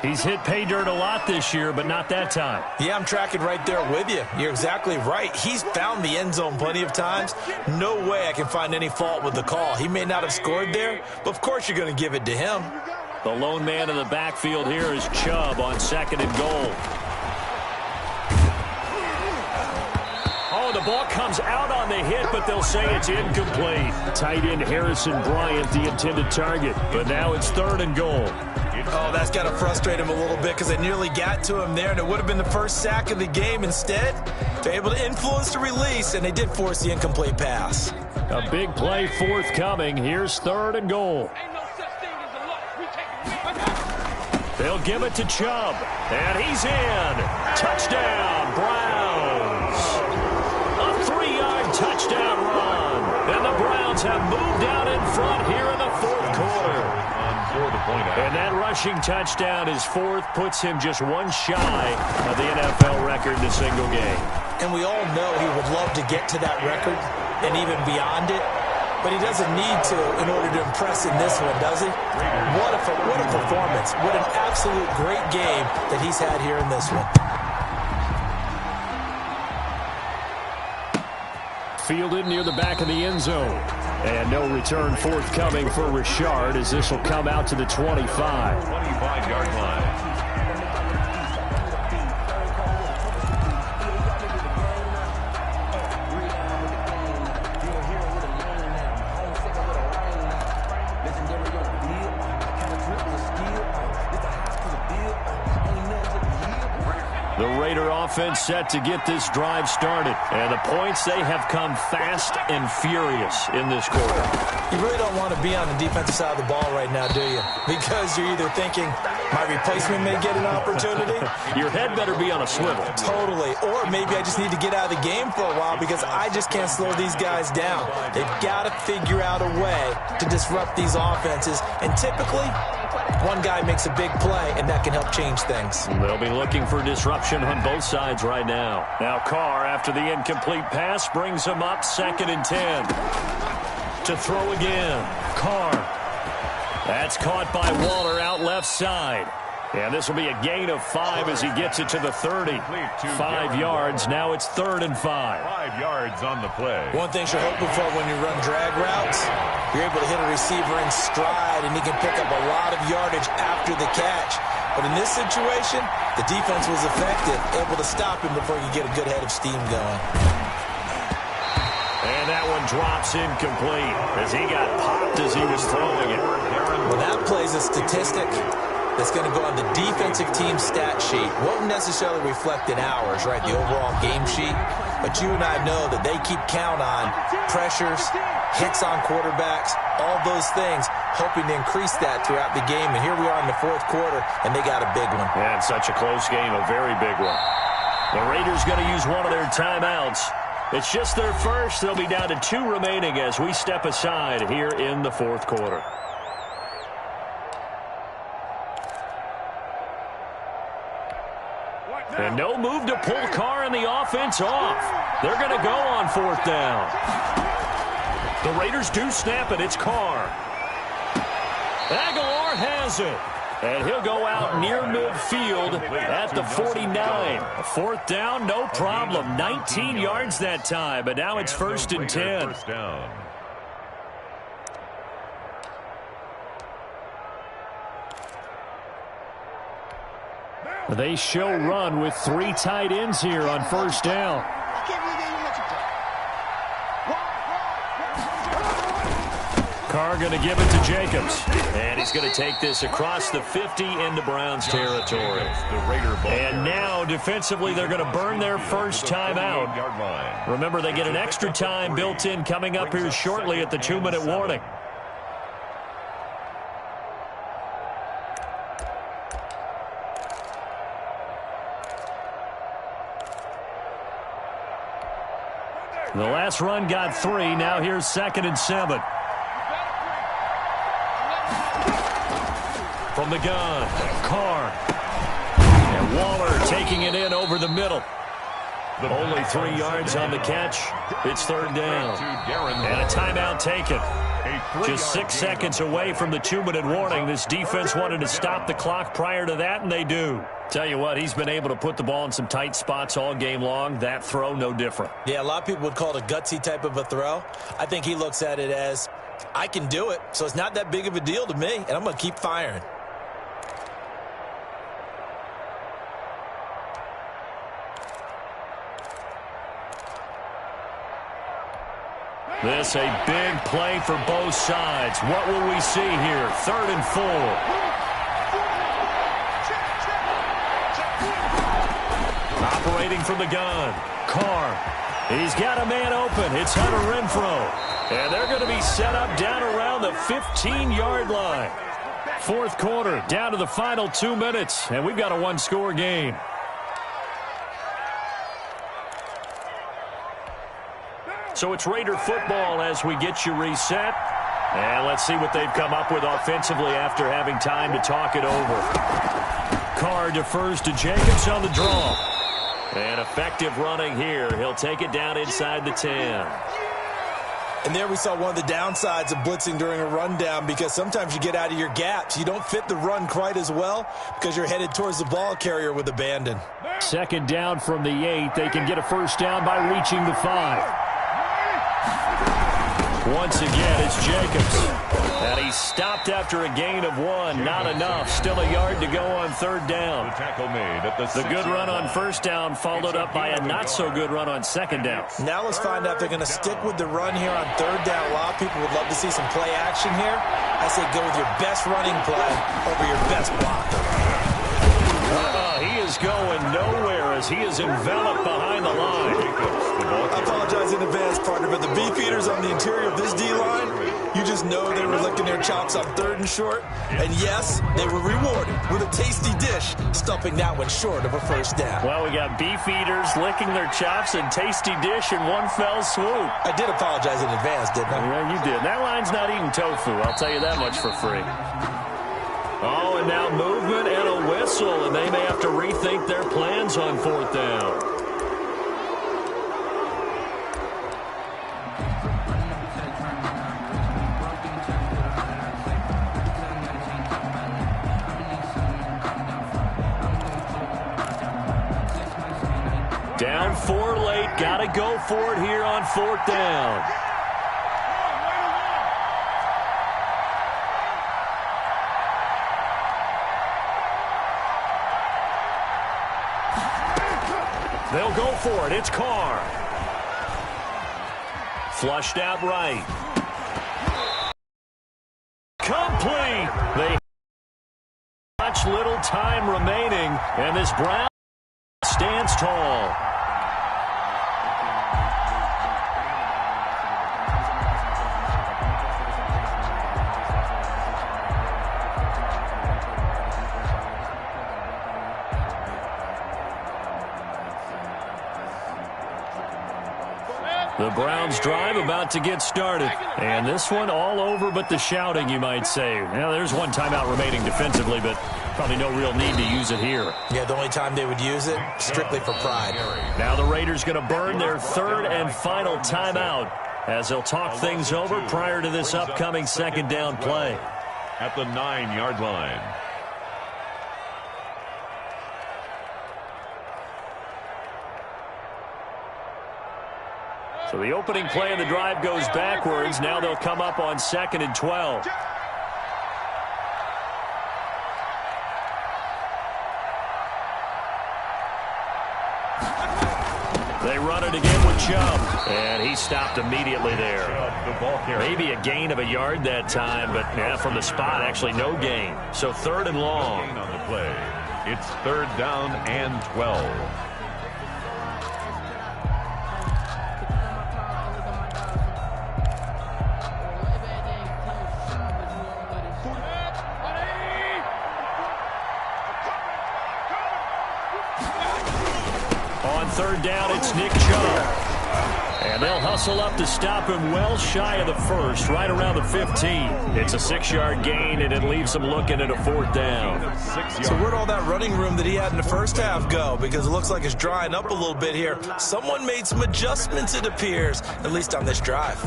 He's hit pay dirt a lot this year, but not that time. Yeah, I'm tracking right there with you. You're exactly right. He's found the end zone plenty of times. No way I can find any fault with the call. He may not have scored there, but of course you're going to give it to him. The lone man in the backfield here is Chubb on 2nd and goal. Oh, the ball comes out on the hit, but they'll say it's incomplete. Tight end Harrison Bryant, the intended target, but now it's 3rd and goal. Oh, that's got to frustrate him a little bit because they nearly got to him there, and it would have been the first sack of the game. Instead, they're able to influence the release, and they did force the incomplete pass. A big play forthcoming. Here's 3rd and goal. They'll give it to Chubb, and he's in. Touchdown, Browns. A 3-yard touchdown run, and the Browns have moved out in front here in the 4th quarter. And that rushing touchdown is 4th, puts him just 1 shy of the NFL record in a single game. And we all know he would love to get to that record and even beyond it, but he doesn't need to in order to impress in this one, does he? What a performance. What an absolute great game that he's had here in this one. Fielded near the back of the end zone. And no return forthcoming for Richard as this will come out to the 25. 25-yard line. The Raider offense set to get this drive started. And the points, they have come fast and furious in this quarter. You really don't want to be on the defensive side of the ball right now, do you? Because you're either thinking, my replacement may get an opportunity. Your head better be on a swivel. Totally. Or maybe I just need to get out of the game for a while because I just can't slow these guys down. They've got to figure out a way to disrupt these offenses. And typically, one guy makes a big play, and that can help change things. They'll be looking for disruption on both sides right now. Now Carr, after the incomplete pass, brings him up 2nd and 10. To throw again. Carr. That's caught by Waller out left side. And this will be a gain of 5 as he gets it to the 30. 5 yards. Now it's 3rd and 5. 5 yards on the play. One thing you're hoping for when you run drag routes, you're able to hit a receiver in stride, and he can pick up a lot of yardage after the catch. But in this situation, the defense was effective, able to stop him before you get a good head of steam going. And that one drops incomplete as he got popped as he was throwing it. Well, that plays a statistic that's going to go on the defensive team stat sheet. Won't necessarily reflect in ours, right, the overall game sheet. But you and I know that they keep count on pressures, hits on quarterbacks, all those things, hoping to increase that throughout the game. And here we are in the 4th quarter, and they got a big one. Yeah, it's such a close game, a very big one. The Raiders going to use one of their timeouts. It's just their first. They'll be down to 2 remaining as we step aside here in the 4th quarter. And no move to pull Carr and the offense off. They're going to go on 4th down. The Raiders do snap it. It's Carr. Aguilar has it. And he'll go out near midfield at the 49. A fourth down, no problem. 19 yards that time, but now it's 1st and 10. They show run with 3 tight ends here on 1st down. Carr going to give it to Jacobs. And he's going to take this across the 50 into Browns territory. And now, defensively, they're going to burn their first timeout. Remember, they get an extra time built in coming up here shortly at the 2-minute warning. The last run got 3. Now here's 2nd and 7. From the gun, Carr. And Waller taking it in over the middle. Only 3 yards on the catch. It's 3rd down. And a timeout taken. Just 6 seconds away from the 2-minute warning. This defense wanted to stop the clock prior to that, and they do. Tell you what, he's been able to put the ball in some tight spots all game long. That throw, no different. Yeah, a lot of people would call it a gutsy type of a throw. I think he looks at it as, I can do it, so it's not that big of a deal to me, and I'm going to keep firing. This a big play for both sides. What will we see here? 3rd and 4. Operating from the gun. Carr. He's got a man open. It's Hunter Renfrow. And they're going to be set up down around the 15-yard line. 4th quarter, down to the final 2 minutes. And we've got a 1-score game. So it's Raider football as we get you reset. And let's see what they've come up with offensively after having time to talk it over. Carr defers to Jacobs on the draw. And effective running here. He'll take it down inside the 10. And there we saw one of the downsides of blitzing during a rundown, because sometimes you get out of your gaps. You don't fit the run quite as well because you're headed towards the ball carrier with abandon. 2nd down from the 8. They can get a 1st down by reaching the 5. Once again, it's Jacobs. And he stopped after a gain of 1. Not enough. Still a yard to go on 3rd down. The good run on 1st down followed up by a not-so-good run on 2nd down. Now let's find out if they're going to stick with the run here on 3rd down. A lot of people would love to see some play action here. I say go with your best running play over your best blocker. He is going nowhere as he is enveloped behind the line. I apologize in advance, partner, but the beefeaters on the interior of this D-line, you just know they were licking their chops on 3rd and short. And yes, they were rewarded with a tasty dish, stuffing that one short of a 1st down. Well, we got beefeaters licking their chops and tasty dish in one fell swoop. I did apologize in advance, didn't I? Yeah, you did. That line's not eating tofu, I'll tell you that much for free. Oh, and now movement and a whistle, and they may have to rethink their plans on 4th down. Down 4 late, got to go for it here on 4th down. They'll go for it. It's Carr. Flushed out right. Complete. They much little time remaining, and this Brown stands tall. The Browns drive about to get started. And this one all over but the shouting, you might say. Now, there's one timeout remaining defensively, but probably no real need to use it here. Yeah, the only time they would use it, strictly for pride. Now the Raiders going to burn their 3rd and final timeout as they'll talk things over prior to this upcoming second down play. At the 9-yard line. So the opening play of the drive goes backwards. Now they'll come up on 2nd and 12. They run it again with Chubb, and he stopped immediately there. Maybe a gain of a yard that time, but from the spot, actually no gain. So 3rd and long. On the play. It's 3rd down and 12. On 3rd down, it's Nick Chubb. And they'll hustle up to stop him well shy of the first, right around the 15. It's a 6-yard gain, and it leaves him looking at a 4th down. So where'd all that running room that he had in the first half go? Because it looks like it's drying up a little bit here. Someone made some adjustments, it appears, at least on this drive.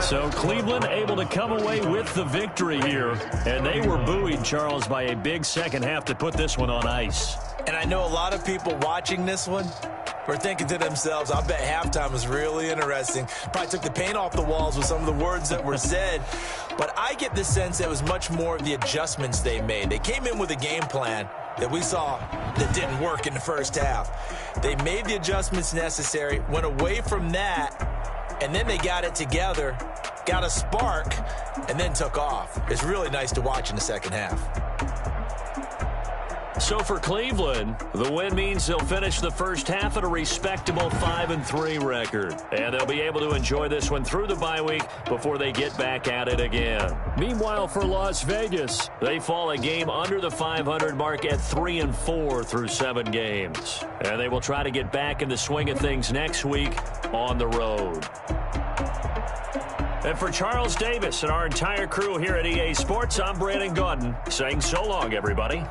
So Cleveland able to come away with the victory here. And they were buoyed, Charles, by a big second half to put this one on ice. And I know a lot of people watching this one were thinking to themselves, I bet halftime was really interesting. Probably took the paint off the walls with some of the words that were said. But I get the sense that it was much more of the adjustments they made. They came in with a game plan that we saw that didn't work in the first half. They made the adjustments necessary, went away from that, and then they got it together, got a spark, and then took off. It's really nice to watch in the second half. So for Cleveland, the win means they'll finish the first half at a respectable 5-3 record. And they'll be able to enjoy this one through the bye week before they get back at it again. Meanwhile, for Las Vegas, they fall a game under the 500 mark at 3-4 through 7 games. And they will try to get back in the swing of things next week on the road. And for Charles Davis and our entire crew here at EA Sports, I'm Brandon Gaudin saying so long, everybody.